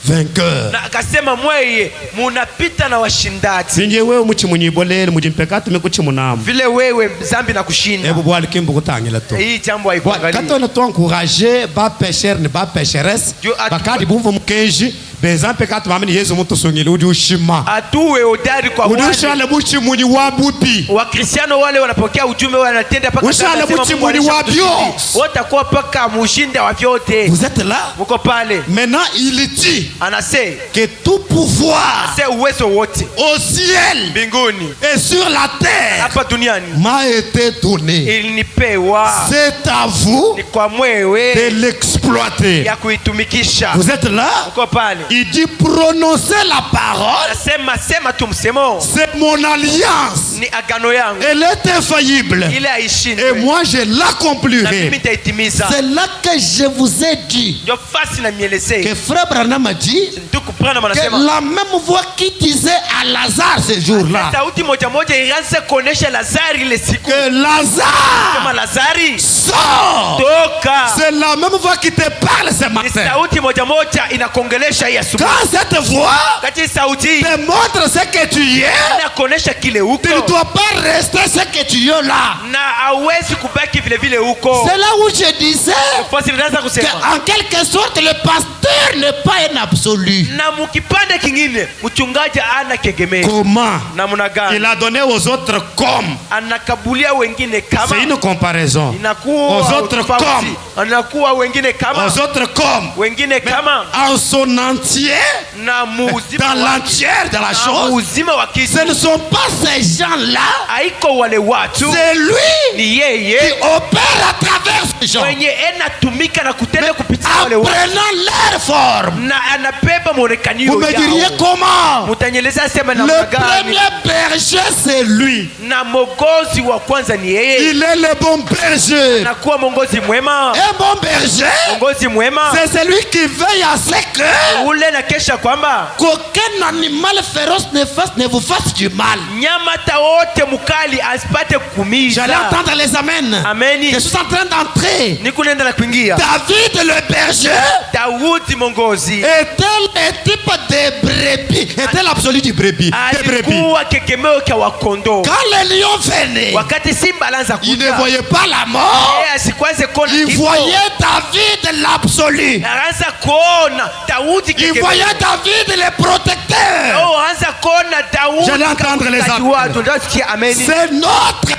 Speaker 1: vainqueurs.
Speaker 2: na akasema mweye munapita na washindaji
Speaker 1: Sinje wewe muchi munyibolele mujimpekati mekuchi munamu.
Speaker 2: vile wewe zambi na kushinda.
Speaker 1: Ebu bwali kimbu kutangila to.
Speaker 2: Hii jambo haikuangalia.
Speaker 1: Quand on est encouragé, ba pécheur ne ba pécheresse,
Speaker 2: Dieu a-
Speaker 1: bakadi bumvu mukenji, bezampe kati mamini Yesu mtu songele udi ushima
Speaker 2: atuwe hodari kwa
Speaker 1: udi
Speaker 2: wale
Speaker 1: ushale buchi muni wabupi
Speaker 2: Wakristiano wale wanapokea ujumbe wanatenda paka
Speaker 1: ushale buchi muni wabio
Speaker 2: watakuwa paka mushinda wa vyote.
Speaker 1: Vous êtes là?
Speaker 2: Muko pale.
Speaker 1: Maintenant il dit
Speaker 2: Anase
Speaker 1: que tout pouvoir
Speaker 2: ase uwezo wote
Speaker 1: au ciel
Speaker 2: mbinguni
Speaker 1: et sur la terre
Speaker 2: hapa duniani
Speaker 1: m'a été donné.
Speaker 2: ilinipewa.
Speaker 1: C'est à vous
Speaker 2: Ni kwa mwewe
Speaker 1: de l'exploiter.
Speaker 2: ya kuitumikisha.
Speaker 1: Vous êtes là?
Speaker 2: Muko pale.
Speaker 1: Il dit prononcer la parole.
Speaker 2: Sema tu msemo.
Speaker 1: C'est mon alliance.
Speaker 2: Ni agano yangu.
Speaker 1: Elle est infaillible.
Speaker 2: Ile haishindwi.
Speaker 1: Et moi je
Speaker 2: Na
Speaker 1: l'accomplirai.
Speaker 2: mimi nitaitimiza.
Speaker 1: C'est là que je vous ai dit
Speaker 2: Ndio fasi na mielezee.
Speaker 1: que frère Branham a dit
Speaker 2: Ndugu Branham
Speaker 1: que
Speaker 2: anasema
Speaker 1: la même voix qui disait à Lazare ce jour-là
Speaker 2: sauti moja moja ilianza kuonesha Lazari ile siku.
Speaker 1: que
Speaker 2: Kama
Speaker 1: Lazare
Speaker 2: Lazari
Speaker 1: sort.
Speaker 2: toka.
Speaker 1: C'est la même voix qui te parle ce
Speaker 2: Ni
Speaker 1: matin.
Speaker 2: sauti moja moja inakongelesha hii asubuhi.
Speaker 1: Quand cette voix
Speaker 2: Kati sauti
Speaker 1: te montre ce que tu es,
Speaker 2: inakuonesha kile
Speaker 1: tu ne
Speaker 2: huko
Speaker 1: dois pas rester ce que tu es là.
Speaker 2: na hauwezi kubaki vile vile huko.
Speaker 1: C'est là où je disais
Speaker 2: Fasi nilianza kusema
Speaker 1: qu'en quelque sorte le pasteur n'est pas un absolu.
Speaker 2: na mukipande kingine mchungaji ana kegemeo.
Speaker 1: Comment?
Speaker 2: Namna gani?
Speaker 1: Il a donné aux autres comme.
Speaker 2: Anakabulia wengine kama
Speaker 1: C'est une comparaison.
Speaker 2: inakuwa
Speaker 1: Aux autres
Speaker 2: tofauti.
Speaker 1: comme.
Speaker 2: Anakuwa wengine kama
Speaker 1: Aux autres comme.
Speaker 2: wengine kama
Speaker 1: En son entier,
Speaker 2: na muuzima
Speaker 1: dans l'entière de la
Speaker 2: na
Speaker 1: chose,
Speaker 2: muuzima wa kitu.
Speaker 1: ce ne sont pas ces gens-là.
Speaker 2: Haiko wale watu,
Speaker 1: C'est lui
Speaker 2: ni
Speaker 1: qui
Speaker 2: yeye
Speaker 1: opère à travers ces gens.
Speaker 2: mwenye enatumika na kutenda kupitia
Speaker 1: En
Speaker 2: wale watu
Speaker 1: prenant leur forme.
Speaker 2: na anabeba mwonekano
Speaker 1: Vous me diriez
Speaker 2: yao.
Speaker 1: comment?
Speaker 2: Mutanyeleza sema
Speaker 1: Le
Speaker 2: namna gani?
Speaker 1: premier berger, c'est lui.
Speaker 2: Na mogozi wa kwanza ni yeye.
Speaker 1: Il est le bon berger.
Speaker 2: Nakuwa mongozi mwema.
Speaker 1: Un bon berger,
Speaker 2: Mongozi mwema
Speaker 1: c'est celui qui veille à ce que
Speaker 2: ule na kesha kwamba
Speaker 1: qu'aucun animal féroce ne vous fasse du mal.
Speaker 2: nyama hata wote mukali asipate kukumiza.
Speaker 1: J'allais entendre les amens.
Speaker 2: Ameni.
Speaker 1: Je suis en train d'entrer.
Speaker 2: Ni kunaenda na kuingia.
Speaker 1: David le berger
Speaker 2: Daudi mongozi
Speaker 1: était le type de brebis. Était l'absolu du brebis. Des brebis.
Speaker 2: alikuwa kekemeo cha wakondo.
Speaker 1: Quand le lion venait,
Speaker 2: Wakati simba alianza
Speaker 1: il ne
Speaker 2: kuja,
Speaker 1: voyait pas la mort.
Speaker 2: yeye asikwaze kuona
Speaker 1: Il
Speaker 2: kifo.
Speaker 1: voyait David l'absolu.
Speaker 2: Anaanza kuona Daudi
Speaker 1: Il
Speaker 2: kekemeo.
Speaker 1: voyait David le protecteur.
Speaker 2: Oh, anza kuona Daudi.
Speaker 1: J'allais entendre les
Speaker 2: kati
Speaker 1: appels.
Speaker 2: watu ndio sikia ameni.
Speaker 1: C'est notre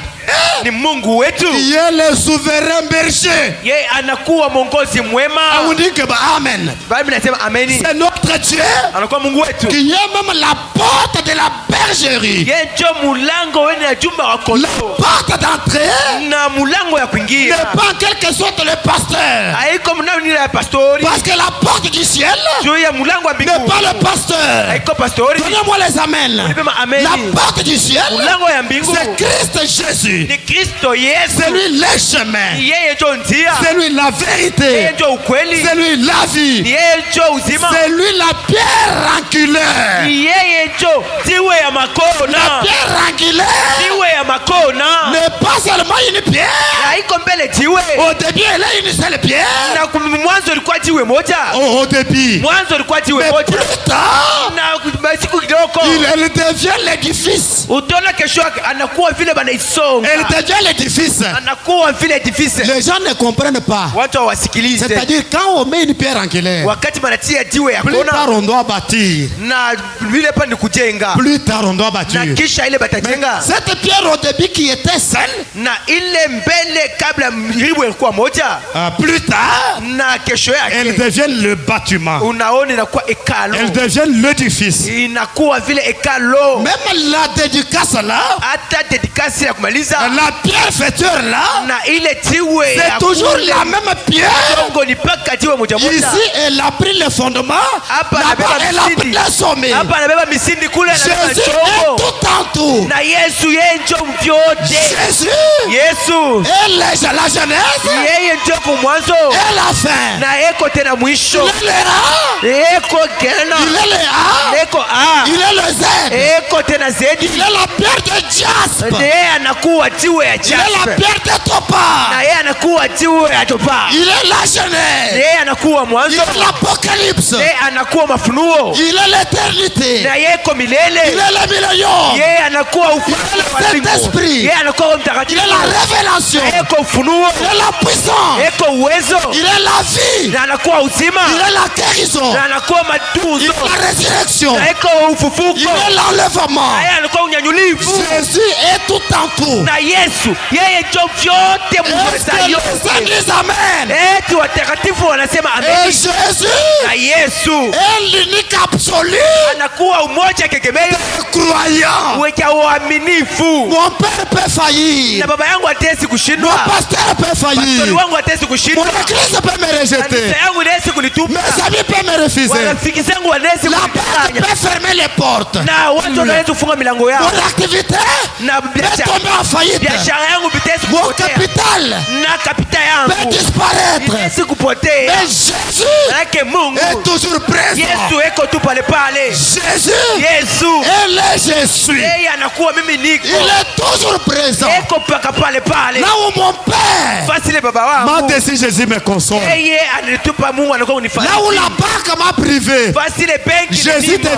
Speaker 2: Ni Mungu wetu.
Speaker 1: qui est le souverain berger.
Speaker 2: Yeye anakuwa mongozi
Speaker 1: Ah,
Speaker 2: mwema.
Speaker 1: on dit que bah, Amen.
Speaker 2: Bible inasema ameni.
Speaker 1: C'est notre Dieu
Speaker 2: Anakuwa Mungu wetu.
Speaker 1: qui est même la porte de la bergerie.
Speaker 2: Yeye ndio mulango wene ya jumba wa
Speaker 1: La
Speaker 2: kondoo.
Speaker 1: porte d'entrée
Speaker 2: Na mulango ya
Speaker 1: n'est
Speaker 2: kuingia.
Speaker 1: pas en quelque sorte le pasteur.
Speaker 2: Haiko mnao ni ya pastori.
Speaker 1: Parce que la porte du ciel
Speaker 2: Juu ya mulango wa
Speaker 1: n'est
Speaker 2: mbinguni.
Speaker 1: pas le pasteur.
Speaker 2: Haiko pastori.
Speaker 1: Donnez-moi les amens.
Speaker 2: Nipema ameni.
Speaker 1: La porte du ciel,
Speaker 2: Mulango ya mbingu.
Speaker 1: c'est Christ Jésus.
Speaker 2: Ni Kristo Yesu.
Speaker 1: C'est lui le chemin.
Speaker 2: Yeye ndio njia.
Speaker 1: C'est lui la
Speaker 2: Yeye
Speaker 1: vérité.
Speaker 2: ndio ukweli.
Speaker 1: C'est lui la vie.
Speaker 2: Yeye ndio uzima.
Speaker 1: C'est lui la pierre angulaire.
Speaker 2: Yeye ndio jiwe ya
Speaker 1: La
Speaker 2: makona.
Speaker 1: pierre angulaire
Speaker 2: Jiwe ya makona.
Speaker 1: n'est pas seulement une pierre.
Speaker 2: Haiko mbele jiwe.
Speaker 1: Au début, elle est une seule pierre.
Speaker 2: Na mwanzo ilikuwa jiwe moja.
Speaker 1: Au début.
Speaker 2: Mwanzo ilikuwa jiwe
Speaker 1: Mais
Speaker 2: moja.
Speaker 1: plus tard,
Speaker 2: Na siku kidogo
Speaker 1: elle devient l'édifice.
Speaker 2: utaona kesho yake anakuwa vile banaisonga.
Speaker 1: Elle devient l'édifice.
Speaker 2: Anakuwa vile edifice.
Speaker 1: Les gens ne comprennent pas.
Speaker 2: Watu hawasikilize.
Speaker 1: C'est-à-dire, quand on met une pierre angulaire,
Speaker 2: Wakati banatia jiwe ya
Speaker 1: plus tard
Speaker 2: kona
Speaker 1: on doit bâtir.
Speaker 2: na vile pa ni kujenga.
Speaker 1: Plus tard on doit
Speaker 2: Na
Speaker 1: bâtir.
Speaker 2: kisha ile batajenga.
Speaker 1: Cette pierre au début qui était seule,
Speaker 2: Na ile mbele kabla mribu ilikuwa moja.
Speaker 1: plus tard,
Speaker 2: Na kesho
Speaker 1: elle
Speaker 2: yake
Speaker 1: devient le bâtiment.
Speaker 2: unaona inakuwa ekalo.
Speaker 1: Elle devient l'édifice.
Speaker 2: Inakuwa vile ekalo.
Speaker 1: Même la dédicace là,
Speaker 2: Hata dedikasi ya kumaliza
Speaker 1: la pierre fêteur là,
Speaker 2: na ile jiwe
Speaker 1: c'est
Speaker 2: ya
Speaker 1: toujours
Speaker 2: kule.
Speaker 1: la même pierre.
Speaker 2: Kongo ni paka jiwe moja moja.
Speaker 1: Ici, elle a pris le fondement.
Speaker 2: Hapa
Speaker 1: Là-bas,
Speaker 2: anabeba
Speaker 1: elle a pris
Speaker 2: misindi.
Speaker 1: le sommet.
Speaker 2: Hapa anabeba misindi kule anabeba
Speaker 1: Jésus est
Speaker 2: chongo.
Speaker 1: tout en tout.
Speaker 2: Na Yesu yeye ndio vyote.
Speaker 1: Jésus
Speaker 2: Yesu
Speaker 1: est la jeunesse
Speaker 2: yeye ndio kwa mwanzo
Speaker 1: et la fin.
Speaker 2: na eko tena mwisho.
Speaker 1: Il est le A,
Speaker 2: Eko tena.
Speaker 1: il est le A,
Speaker 2: Eko A.
Speaker 1: il est le Z,
Speaker 2: Eko tena zedi.
Speaker 1: il est la pierre de jaspe,
Speaker 2: Yeye anakuwa jiwe ya
Speaker 1: il est la
Speaker 2: jaspe.
Speaker 1: pierre de topaz,
Speaker 2: Na yeye anakuwa jiwe ya topa.
Speaker 1: il est la jeunesse,
Speaker 2: Yeye anakuwa
Speaker 1: il
Speaker 2: mwanzo.
Speaker 1: est
Speaker 2: Yeye anakuwa mafunuo.
Speaker 1: il est l'éternité,
Speaker 2: Na yeye eko
Speaker 1: il
Speaker 2: milele.
Speaker 1: est le millénium.
Speaker 2: Yeye anakuwa ufalme wa mbingu.
Speaker 3: Saint-Esprit.
Speaker 2: Yeye anakuwa Roho
Speaker 3: Il
Speaker 2: Mtakatifu.
Speaker 3: est la révélation.
Speaker 2: Eko ufunuo.
Speaker 3: Il est la puissance.
Speaker 2: Eko uwezo.
Speaker 3: Il est la vie.
Speaker 2: Na anakuwa uzima.
Speaker 3: Il est la guérison.
Speaker 2: Na anakuwa
Speaker 3: Il
Speaker 2: matunzo.
Speaker 3: est la résurrection.
Speaker 2: Na eko ufufuko.
Speaker 3: Il est l'enlèvement.
Speaker 2: Na yeye anakuwa unyanyulivu.
Speaker 3: Jésus est tout en tout.
Speaker 2: Na Yesu yeye ndio vyote
Speaker 3: Est-ce que
Speaker 2: mweza
Speaker 3: les
Speaker 2: yote.
Speaker 3: églises amen?
Speaker 2: Eti watakatifu wanasema
Speaker 3: Et
Speaker 2: amen.
Speaker 3: Jésus
Speaker 2: Na Yesu
Speaker 3: est l'unique absolu
Speaker 2: anakuwa umoja kegemeo
Speaker 3: croyant.
Speaker 2: weka uaminifu.
Speaker 3: Mon père peut faillir.
Speaker 2: Na baba yangu hatesi
Speaker 3: Mon
Speaker 2: kushindwa.
Speaker 3: pasteur peut
Speaker 2: Pastori
Speaker 3: faillir.
Speaker 2: wangu hatesi kushindwa.
Speaker 3: Mon église peut me
Speaker 2: Kanisa
Speaker 3: rejeter.
Speaker 2: yangu inaweza kunitupa.
Speaker 3: Mes amis peuvent me refuser.
Speaker 2: Warafiki zangu wanaweza
Speaker 3: La banque
Speaker 2: kunidanganya.
Speaker 3: peut fermer les portes.
Speaker 2: Na watu wanaweza kufunga milango yao.
Speaker 3: Mon activité
Speaker 2: Na
Speaker 3: peut
Speaker 2: biashara
Speaker 3: tomber en faillite.
Speaker 2: biashara yangu bitaweza
Speaker 3: Mon
Speaker 2: kupotea.
Speaker 3: capital
Speaker 2: Na kapita
Speaker 3: peut
Speaker 2: yangu
Speaker 3: disparaître.
Speaker 2: itaweza kupotea.
Speaker 3: Mais Jésus
Speaker 2: Manake Mungu
Speaker 3: est toujours présent.
Speaker 2: Yesu eko tu pale pale.
Speaker 3: Jésus
Speaker 2: Yesu
Speaker 3: est là, je suis.
Speaker 2: yeye anakuwa mimi niko.
Speaker 3: Il est toujours présent.
Speaker 2: Eko paka pale pale.
Speaker 3: Là où mon père
Speaker 2: Fasi ile baba
Speaker 1: Moi,
Speaker 2: wangu.
Speaker 1: si Jésus me console.
Speaker 2: Yeye anitupa Mungu anakuwa unifariji.
Speaker 3: là où la banque m'a privé,
Speaker 2: Fasi ile benki
Speaker 3: Jésus
Speaker 2: nzima.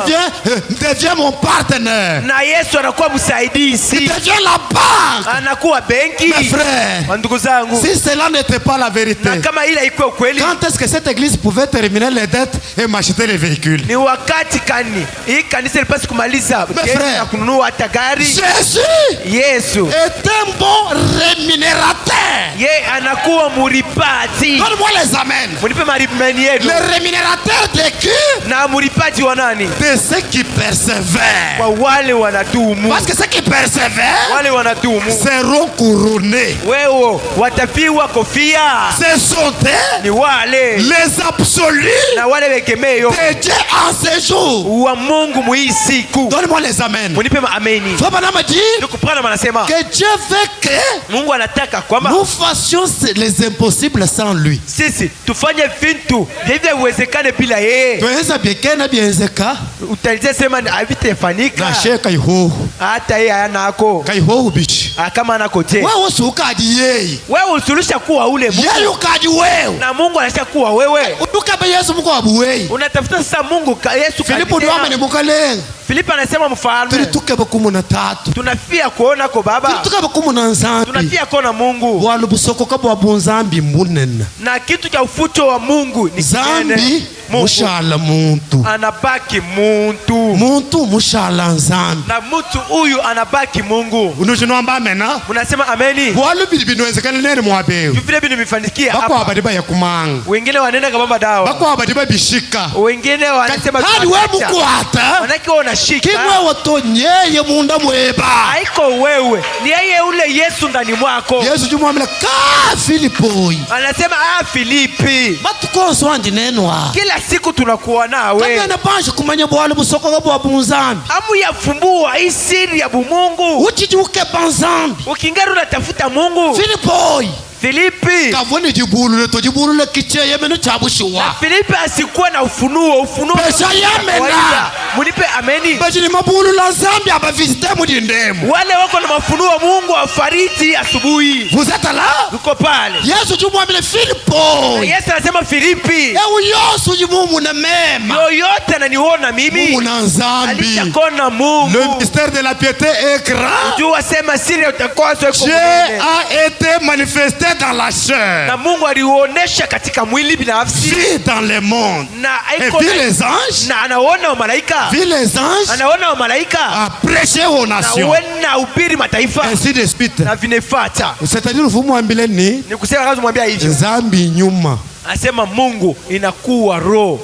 Speaker 3: devient mon partenaire.
Speaker 2: Na Yesu anakuwa msaidizi.
Speaker 3: Il devient la banque.
Speaker 2: Anakuwa benki.
Speaker 3: Mes frères,
Speaker 2: Ndugu zangu.
Speaker 1: Si cela n'était pas la vérité,
Speaker 2: Na kama ile iko ukweli.
Speaker 1: quand est-ce que cette église pouvait terminer les dettes et m'acheter les véhicules?
Speaker 2: Ni wakati kani hii kanisa ilipaswa kumaliza
Speaker 3: Mes
Speaker 2: deni
Speaker 3: frères.
Speaker 2: na kununua hata gari.
Speaker 3: Jésus
Speaker 2: Yesu
Speaker 3: est un bon rémunérateur.
Speaker 2: ye anakuwa muripaji.
Speaker 3: Donne-moi les amens.
Speaker 2: Munipe marimeni yenu.
Speaker 3: Le rémunérateur de qui?
Speaker 2: Na muripaji wa nani?
Speaker 3: De ceux qui persévèrent.
Speaker 2: Kwa wale wanatumu.
Speaker 3: Parce que ceux qui persévèrent
Speaker 2: Wale wanatumu.
Speaker 3: seront couronnés.
Speaker 2: Wewe watapiwa kofia.
Speaker 3: Ce sont eux,
Speaker 2: Ni wale
Speaker 3: les absolus
Speaker 2: na wale wegemeyo
Speaker 3: de Dieu en ce jour.
Speaker 2: wa Mungu muhii siku.
Speaker 3: Donne-moi les amens.
Speaker 2: Munipe ameni.
Speaker 3: Frère Branham dit
Speaker 2: Nikupana manasema
Speaker 3: que Dieu veut que
Speaker 2: Mungu anataka kwamba
Speaker 3: nous fassions les impossibles sans lui.
Speaker 2: sisi tufanye vitu vile uwezekane bila yeye.
Speaker 3: Tuweza biekena bienzeka
Speaker 2: Utalize sema havitafanyika
Speaker 3: na sheka iho
Speaker 2: hata yeye anako
Speaker 3: kaiho bichi.
Speaker 2: kama anako je.
Speaker 3: Wewe usukaji yeye.
Speaker 2: Wewe usulisha kuwa ule Mungu
Speaker 3: Yeye ukaji wewe.
Speaker 2: na Mungu anasha kuwa wewe.
Speaker 3: Uduka be Yesu mko abuwe.
Speaker 2: Unatafuta sasa Mungu Yesu
Speaker 3: Filipo ndio amene mukalenga.
Speaker 2: Filipo anasema mfalme
Speaker 3: Tulituke bakumu na tatu.
Speaker 2: tunafia kuona kwa baba.
Speaker 3: Tulituke bakumu na nzambi.
Speaker 2: Tunafia kuona Mungu.
Speaker 3: Bwalu busoko kabwa bunzambi munena.
Speaker 2: Na kitu cha ufuto wa Mungu ni
Speaker 3: Zambi
Speaker 2: kinene. Mungu
Speaker 3: mushala muntu.
Speaker 2: anabaki muntu.
Speaker 3: Muntu mushala nzambi.
Speaker 2: Na mtu huyu anabaki Mungu.
Speaker 1: Unujinomba amena.
Speaker 2: Unasema ameni.
Speaker 1: Bwalu bili binwezekana nene mwabeu.
Speaker 2: Vile vile vimefanikia
Speaker 1: Bako
Speaker 2: hapa.
Speaker 1: abadiba ya kumanga.
Speaker 2: Wengine wanaenda kabamba dawa.
Speaker 1: Bako abadiba bishika.
Speaker 2: Wengine wanasema
Speaker 3: Hadi wewe mukwata.
Speaker 2: manake unashika.
Speaker 3: Kimwe watonyeye munda mweba.
Speaker 2: Haiko wewe. Ni yeye ule Yesu ndani mwako.
Speaker 3: Yesu jumwamela ka Filipoi.
Speaker 2: Anasema Filipi.
Speaker 3: Batukonso andi nenwa.
Speaker 2: Kila siku tunakuwa nawe.
Speaker 3: Kama napasha kumanya bwalu busoko kabwa bunzambi.
Speaker 2: Amu yafumbua hii siri ya bumungu.
Speaker 3: Uchijuke banzambi.
Speaker 2: Ukingari unatafuta Mungu.
Speaker 3: Filipoi.
Speaker 2: Filipi.
Speaker 3: Kavuni jibulule to jibulule kicheye meno chabushiwa.
Speaker 2: Filipi asikuwa na ufunuo.
Speaker 3: Pesa yamena.
Speaker 2: Kawaida. Munipe ameni.
Speaker 3: Bajini mabulu la Zambia aba visite mudindemu.
Speaker 2: Wale wako na mafunuo Mungu afariti asubuhi.
Speaker 3: Vous êtes là?
Speaker 2: Uko pale.
Speaker 3: Yesu jumwamile Filipo.
Speaker 2: Yesu anasema Filipi.
Speaker 3: Ewu yosu jimumu na mema.
Speaker 2: Yoyote ananiona mimi.
Speaker 3: Mungu na Zambi.
Speaker 2: Alishakona Mungu.
Speaker 1: Le mystère de la piété est grand.
Speaker 2: Jua sema siri ya utakaso iko
Speaker 1: Dieu
Speaker 2: mbele.
Speaker 1: a été manifesté dans la chair.
Speaker 2: Na Mungu aliuonesha katika mwili binafsi.
Speaker 1: Vit dans le monde.
Speaker 2: Na
Speaker 1: Et
Speaker 2: aiko
Speaker 1: vit les anges.
Speaker 2: na anaona malaika.
Speaker 1: Vit les anges.
Speaker 2: Anaona malaika.
Speaker 1: A prêché aux
Speaker 2: Na
Speaker 1: nations.
Speaker 2: wena ubiri mataifa.
Speaker 1: Ainsi de suite.
Speaker 2: Na vinefuata.
Speaker 1: C'est-à-dire vous mwambile ni
Speaker 2: Ni kusema kazi mwambia hivyo.
Speaker 1: Zambi nyuma.
Speaker 2: Anasema Mungu inakuwa roho.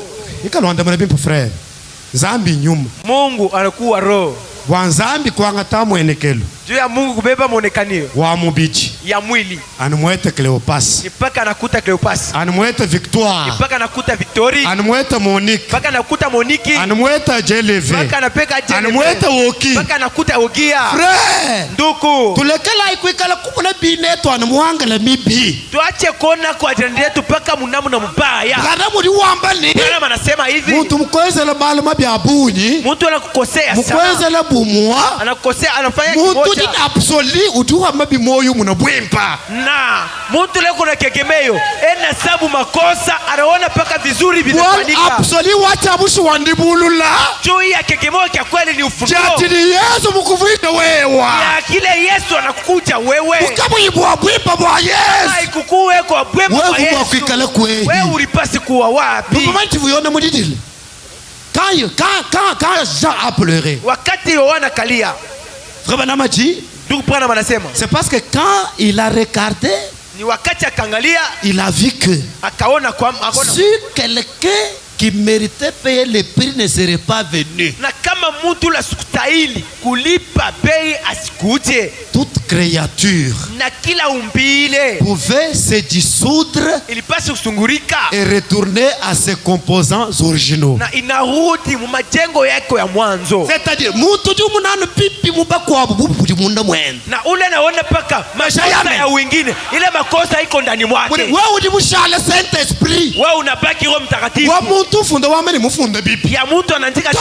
Speaker 1: Ikalwanda mwana bimpo frère. Zambi nyuma.
Speaker 2: Mungu anakuwa roho.
Speaker 1: Wanzambi kwanga tamwenekelo.
Speaker 2: Juu ya Mungu kubeba muonekanio
Speaker 1: Wa mubichi.
Speaker 2: ya mwili.
Speaker 1: Anumwete Cléopas.
Speaker 2: Mpaka anakuta Cleopas.
Speaker 1: Anumwete Victoire.
Speaker 2: Mpaka anakuta Victory.
Speaker 1: Anumwete Monique.
Speaker 2: Mpaka anakuta Moniki.
Speaker 1: Anumwete Jeleve.
Speaker 2: Mpaka anapeka Jennifer.
Speaker 1: Anumwete Woki.
Speaker 2: Mpaka anakuta Ogia.
Speaker 3: Frère.
Speaker 2: Nduku.
Speaker 3: Tulekela ikuikala kumuna bineto anamwangala mibi.
Speaker 2: Tuache kuona kwa ajili yetu mpaka munamu na mbaya.
Speaker 3: Kana muri wambali.
Speaker 2: Kama anasema hivi.
Speaker 3: Muntu mkwezela bali mabyabunyi.
Speaker 2: Mtu anakukosea sana.
Speaker 3: Mkwezela bumwa.
Speaker 2: Anakukosea anafanya
Speaker 3: Muntu
Speaker 2: kimoja.
Speaker 3: jina absoli utuwa mabi moyo muna bwempa.
Speaker 2: Na mtu leo kuna kegemeo. Ena sabu makosa anaona paka vizuri
Speaker 3: Wal
Speaker 2: vinafanyika.
Speaker 3: absoli wacha bushi wandibulula.
Speaker 2: Juu ya kegemeo kwa kweli ni ufunuo.
Speaker 3: Jatini Yesu mukuvita we.
Speaker 2: ya kile Yesu anakuja wewe.
Speaker 3: Ukamwibwa bwimba bwa Yesu.
Speaker 2: Haikukuwe kwa bwema kwa
Speaker 3: Wewe
Speaker 2: Yesu.
Speaker 3: wakwikala kweli.
Speaker 2: Wewe ulipasi kuwa wapi?
Speaker 3: Moment vous yone mudidile. Quand Jean a pleuré.
Speaker 2: Wakati Yohana kalia.
Speaker 3: Frère Namadi.
Speaker 2: Ndugu Branham anasema.
Speaker 3: C'est parce que quand il a regardé,
Speaker 2: Ni wakati akangalia,
Speaker 3: il a vu que
Speaker 2: akaona
Speaker 3: si quelqu'un qui méritait payer le prix ne serait pas venu,
Speaker 2: na kama mtu la sikustahili kulipa bei asikuje,
Speaker 3: toute créature
Speaker 2: na kila umbile
Speaker 3: pouvait se dissoudre
Speaker 2: ilipasi kusungurika
Speaker 3: et retourner à ses composants originaux.
Speaker 2: na inarudi mu majengo yako ya mwanzo.
Speaker 3: C'est-à-dire, mutu ju munanu pipi mubakwabo bubudi munda mwenda.
Speaker 2: Na ule naona paka makosa ya wengine, ile makosa iko ndani mwake.
Speaker 3: Wewe udi mushale Saint Esprit.
Speaker 2: Wewe unabaki Roho Mtakatifu.
Speaker 3: Wa muntu funda wameni mufunda bibi.
Speaker 2: Ya mtu anaandika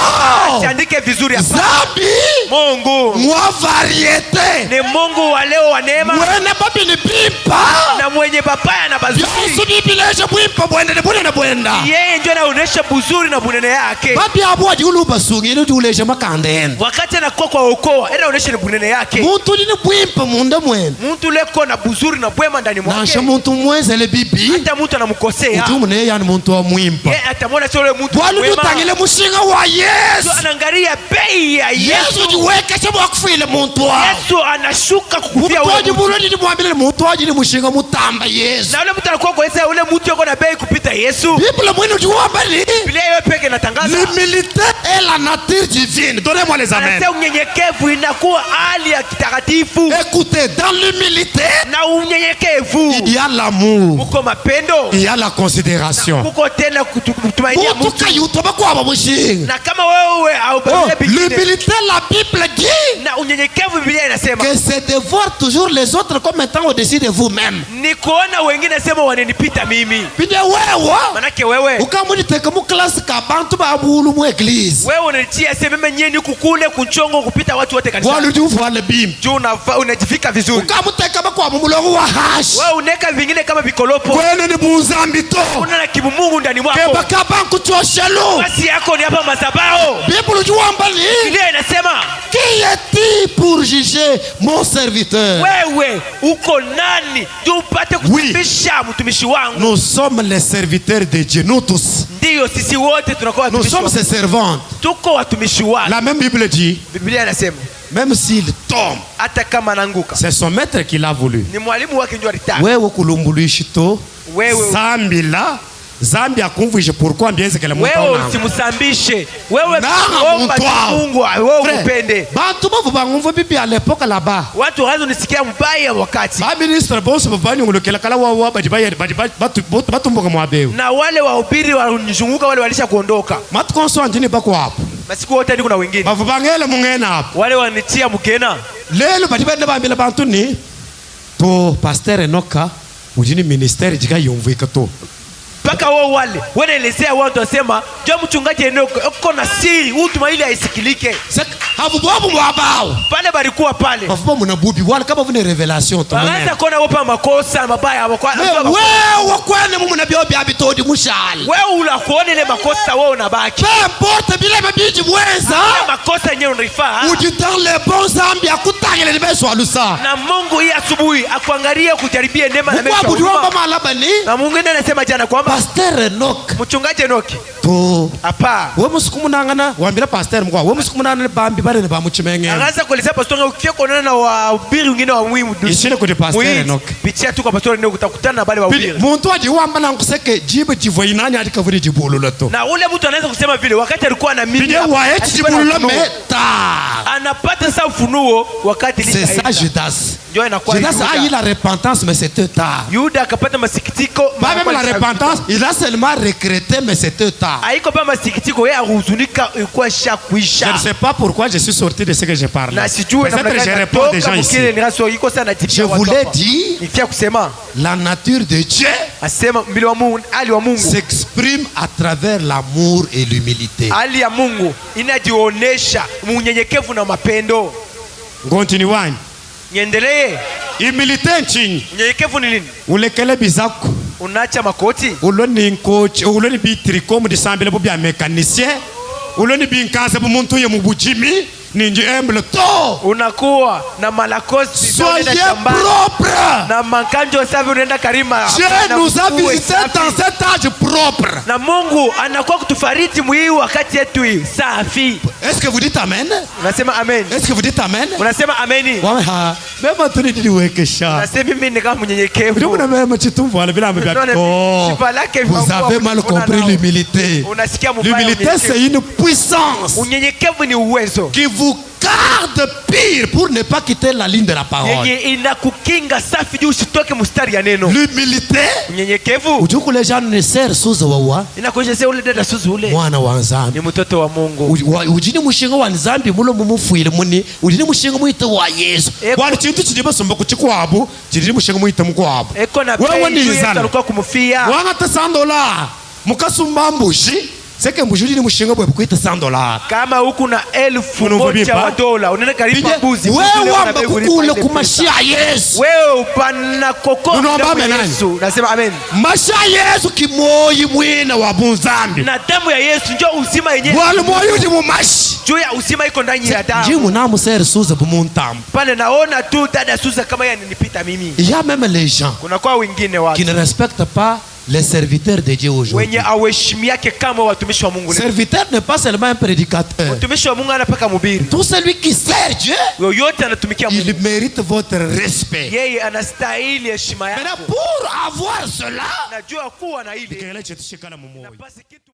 Speaker 2: asiandike vizuri hapa.
Speaker 3: Zambi.
Speaker 2: Mungu.
Speaker 3: Mwa variete.
Speaker 2: Ni Mungu wa leo wa neema.
Speaker 3: Mwene babi ni pimpa.
Speaker 2: Na mwenye babaya na bazuri.
Speaker 3: Yesu bibileje bwimpa bwende ne bwende na bwenda.
Speaker 2: Yeye ndio anaonesha buzuri na bunene yake.
Speaker 3: Babi abwaji uluba sungi ile tuleje makandeni.
Speaker 2: Wakati anakuwa kwa okoa, ile anaonesha ni bunene yake.
Speaker 3: Muntu ni bwimpa munda mwenda.
Speaker 2: Mtu leko na buzuri na bwema ndani mwake.
Speaker 3: Nasha muntu mweze le bibi.
Speaker 2: Hata mtu anamkosea.
Speaker 3: Utumu ne yani muntu wa mwimpa.
Speaker 2: Yeye atamwona sio yule mtu
Speaker 3: mwema. Walu tutangile mushinga wa Yesu.
Speaker 2: Anaangalia bei ya Yesu.
Speaker 3: Yesu jiweke chemo akufile muntu wa.
Speaker 2: Yesu anashuka kukufia wewe.
Speaker 3: Mtu buloni ni mwambile muntu wa jini mushinga mutamba Yesu.
Speaker 2: Na yule mtu anakuwa kwa Yesu, ule mtu yuko na bei kupita Yesu.
Speaker 3: Biblia mwenu juomba ni.
Speaker 2: Biblia yeye peke inatangaza.
Speaker 3: L'humilité est la nature divine. Donnez-moi les amens.
Speaker 2: Anasema unyenyekevu inakuwa hali ya kitakatifu.
Speaker 3: Écoutez, dans l'humilité,
Speaker 2: na unyenyekevu
Speaker 3: il y a l'amour.
Speaker 2: Uko mapendo.
Speaker 3: Il y a la considération.
Speaker 2: Uko tena kutumainia
Speaker 3: Mungu kayutoba kwa bamushinga.
Speaker 2: Na kama wewe haubadilike bingine.
Speaker 3: L'humilité, la Bible dit.
Speaker 2: Na unyenyekevu Biblia inasema.
Speaker 3: Que c'est de voir toujours les autres comme étant au-dessus de vous-même.
Speaker 2: Ni kuona wengine sema wananipita mimi.
Speaker 3: Bide wewe.
Speaker 2: Manake wewe.
Speaker 3: Ukamuliteka mu class ka bantu ba bulu mu église.
Speaker 2: Wewe unanitia sema mimi nyeni kukule kunchongo kupita watu wote kanisa.
Speaker 3: Wale tu wale bim.
Speaker 2: Juu unajifika vizuri.
Speaker 3: Ukamuteka kwa mulongo wa hash.
Speaker 2: Wewe uneka vingine kama vikolopo.
Speaker 3: Kwene ni buzambi to.
Speaker 2: Una kibumungu ndani mwako.
Speaker 3: Keba kaba kuchoshelo.
Speaker 2: Basi yako ni hapa mazabao.
Speaker 3: Bible juamba ni.
Speaker 2: Biblia inasema,
Speaker 3: qui est-il pour juger mon serviteur?
Speaker 2: Wewe uko nani juu upate kutumisha mtumishi wangu?
Speaker 3: Nous sommes les serviteurs de Dieu, nous tous.
Speaker 2: Ndio sisi wote tunakuwa
Speaker 3: nous sommes ses servantes.
Speaker 2: Tuko watumishi wake.
Speaker 3: La même Bible dit,
Speaker 2: Biblia inasema,
Speaker 3: même s'il tombe,
Speaker 2: hata kama anaanguka,
Speaker 3: c'est son maître qui l'a voulu.
Speaker 2: Ni mwalimu wake ndio alitaka.
Speaker 3: Wewe kulumbulishito, zambi la zambi akumvishe pourquoi mbienze kele mtu
Speaker 2: wewe usimsambishe. Wewe omba Mungu wewe upende.
Speaker 3: Bantu bavu bangumva bibi à l'époque là-bas.
Speaker 2: Watu hazo nisikia mbaya wakati.
Speaker 3: Ba ministre boss bavani ngulokela kala wa bajibaye batu mboka mwabeu.
Speaker 2: Na wale wahubiri wanizunguka wale walisha kuondoka.
Speaker 3: Matu konso andini bako hapo.
Speaker 2: Masiku wote ndiko na wengine.
Speaker 3: Bavu bangela mungena hapo.
Speaker 2: Wale wanitia mkena.
Speaker 3: Lelo bajibaye bambela bantu ni to pasteur Enoka ujini ministère jika yomvika to.
Speaker 2: Paka wale wanaelezea watu wasema jo mchungaji Enoka uko na siri utuma ili aisikilike.
Speaker 3: Habubobu mwabao.
Speaker 2: Pale balikuwa pale.
Speaker 3: Bafuba munabubi wale kama vune revelation to.
Speaker 2: Wanaanza kuona wopa makosa mabaya wako.
Speaker 3: Wewe kwani mumu na biobi abitodi mushali.
Speaker 2: Wewe unakuona ile makosa wewe unabaki.
Speaker 3: Peu importe bila mabiji mweza.
Speaker 2: Makosa yenyewe unarifaa.
Speaker 3: Uji dans les bons zambi akutangile nibeso alusa.
Speaker 2: Na Mungu hii asubuhi akuangalia kujaribia neema na
Speaker 3: mesha. Kwa malaba ni.
Speaker 2: Na Mungu ndiye anasema jana kwamba
Speaker 3: Pasteur Enoch.
Speaker 2: Mchungaji Enoch.
Speaker 3: To.
Speaker 2: Apa.
Speaker 3: Wewe musikumu nangana wambira pasteur mkwa. Wewe musikumu nangana bambi bare ne bamuchimenge.
Speaker 2: Anaanza kuelezea pastor ukifia kuonana na wahubiri wengine wa muhimu.
Speaker 3: Ishine kwa pasteur Enoch.
Speaker 2: Pitia tu kwa pastor Enoch utakutana na bale wahubiri.
Speaker 3: Muntu aje wamba na kuseke jibe jivo inani atika vuri jibulu lato.
Speaker 2: Na ule mtu anaanza kusema vile wakati alikuwa na mimi.
Speaker 3: Bide wa eti jibulu la meta.
Speaker 2: Anapata sasa ufunuo wakati
Speaker 3: lisa. C'est ça Judas.
Speaker 2: Ndio inakuwa
Speaker 3: Judas a eu la repentance mais c'était tard.
Speaker 2: Yuda akapata masikitiko.
Speaker 3: Pas même la repentance, il a seulement regretté mais c'était tard.
Speaker 2: Haiko pa masikitiko yeye ahuzunika ilikuwa shakuisha.
Speaker 3: Je ne sais pas pourquoi je suis sorti de ce que je parle.
Speaker 2: Na sijue
Speaker 3: na je réponds des gens ici. Je voulais dire la nature de Dieu
Speaker 2: asema mbili wa Mungu, ali wa Mungu
Speaker 3: s'exprime à travers l'amour et l'humilité.
Speaker 2: Ali ya Mungu inajionesha unyenyekevu na mapendo.
Speaker 3: Continuons.
Speaker 2: Niendelee.
Speaker 3: Humilité nchini.
Speaker 2: Unyenyekevu ni nini?
Speaker 3: Ulekele bizako.
Speaker 2: Unaacha makoti.
Speaker 3: Uloni coach, uloni bi tricot mu disambele bu bya mécanicien. Uloni bi nkaza bu muntu ye mu bujimi. ninji humble to.
Speaker 2: unakuwa na malakosi na
Speaker 3: Soyez
Speaker 2: unaenda shambani.
Speaker 3: propre.
Speaker 2: Na makanjo safi unaenda karima.
Speaker 3: Dieu
Speaker 2: Na
Speaker 3: nous a
Speaker 2: mkuu
Speaker 3: visité
Speaker 2: safi.
Speaker 3: dans cet âge propre.
Speaker 2: Na Mungu anakuwa kutufariji mwii wakati yetu hii safi.
Speaker 3: Est-ce que vous dites amen?
Speaker 2: Unasema amen.
Speaker 3: Est-ce que vous dites amen?
Speaker 2: Unasema ameni.
Speaker 3: Waha, mema tuniliwekesha.
Speaker 2: Unasema mimi ni kama mnyenyekevu.
Speaker 3: Ndio mna mema chitumvu wala bila mbele. Oh. Vous avez mal compris l'humilité.
Speaker 2: Unasikia mbaya.
Speaker 3: L'humilité c'est une puissance
Speaker 2: Unyenyekevu ni uwezo.
Speaker 3: qui vous garde pire pour ne pas quitter la ligne de la parole.
Speaker 2: Yenye inakukinga safi juu usitoke mstari ya neno.
Speaker 3: L'humilité.
Speaker 2: Unyenyekevu.
Speaker 3: Ujuku les gens ne servent sous wawa.
Speaker 2: Inakuonyesha sasa ule dada Suzu ule.
Speaker 3: Mwana wa Nzambi.
Speaker 2: Ni mtoto wa Mungu.
Speaker 3: Ujini mushinga wa Nzambi mulo mumufuile muni. Ujini mushinga muito wa Yesu. Wali chintu chidima somba kuchikwabu. Jini mushinga muito mkwabu.
Speaker 2: Eko na
Speaker 3: wewe
Speaker 2: pei
Speaker 3: ni
Speaker 2: juu Yesu
Speaker 3: nzana.
Speaker 2: alikuwa kumufia.
Speaker 3: Wanga ta $100. Mukasumba mbushi. Seke mbushi ni mushinga bwe kuita $100.
Speaker 2: Kama huku na $1,000 wa dola unaenda karipa mbuzi.
Speaker 3: Wewe wamba kukule kumashia Yesu.
Speaker 2: Wewe upana kokota
Speaker 3: Unaomba amen.
Speaker 2: Yesu. Nasema amen.
Speaker 3: Masha Yesu kimoyi mwina wa bunzambi.
Speaker 2: Na damu ya Yesu njoo uzima yenyewe.
Speaker 3: Wali moyo ni mumashi.
Speaker 2: Juu ya uzima iko ndani ya damu.
Speaker 3: Jimu na musere suza bumuntam.
Speaker 2: Pale naona tu dada Suza kama yeye ananipita mimi.
Speaker 3: Il y a même les gens
Speaker 2: Kuna kwa wengine watu
Speaker 3: qui ne respectent pas les serviteurs de Dieu aujourd'hui.
Speaker 2: wenye aweshimiake kama watumishi wa Mungu.
Speaker 3: Serviteur n'est pas seulement un prédicateur.
Speaker 2: Mtumishi wa Mungu anapaka mhubiri.
Speaker 3: Tout celui qui sert Dieu,
Speaker 2: Yoyote anatumikia Mungu.
Speaker 3: il mérite votre respect.
Speaker 2: Yeye anastahili heshima
Speaker 3: Maintenant,
Speaker 2: yako.
Speaker 3: pour avoir cela,
Speaker 2: Najua kuwa na ile
Speaker 3: kile chetu shikana mumoyo.
Speaker 2: napasi kitu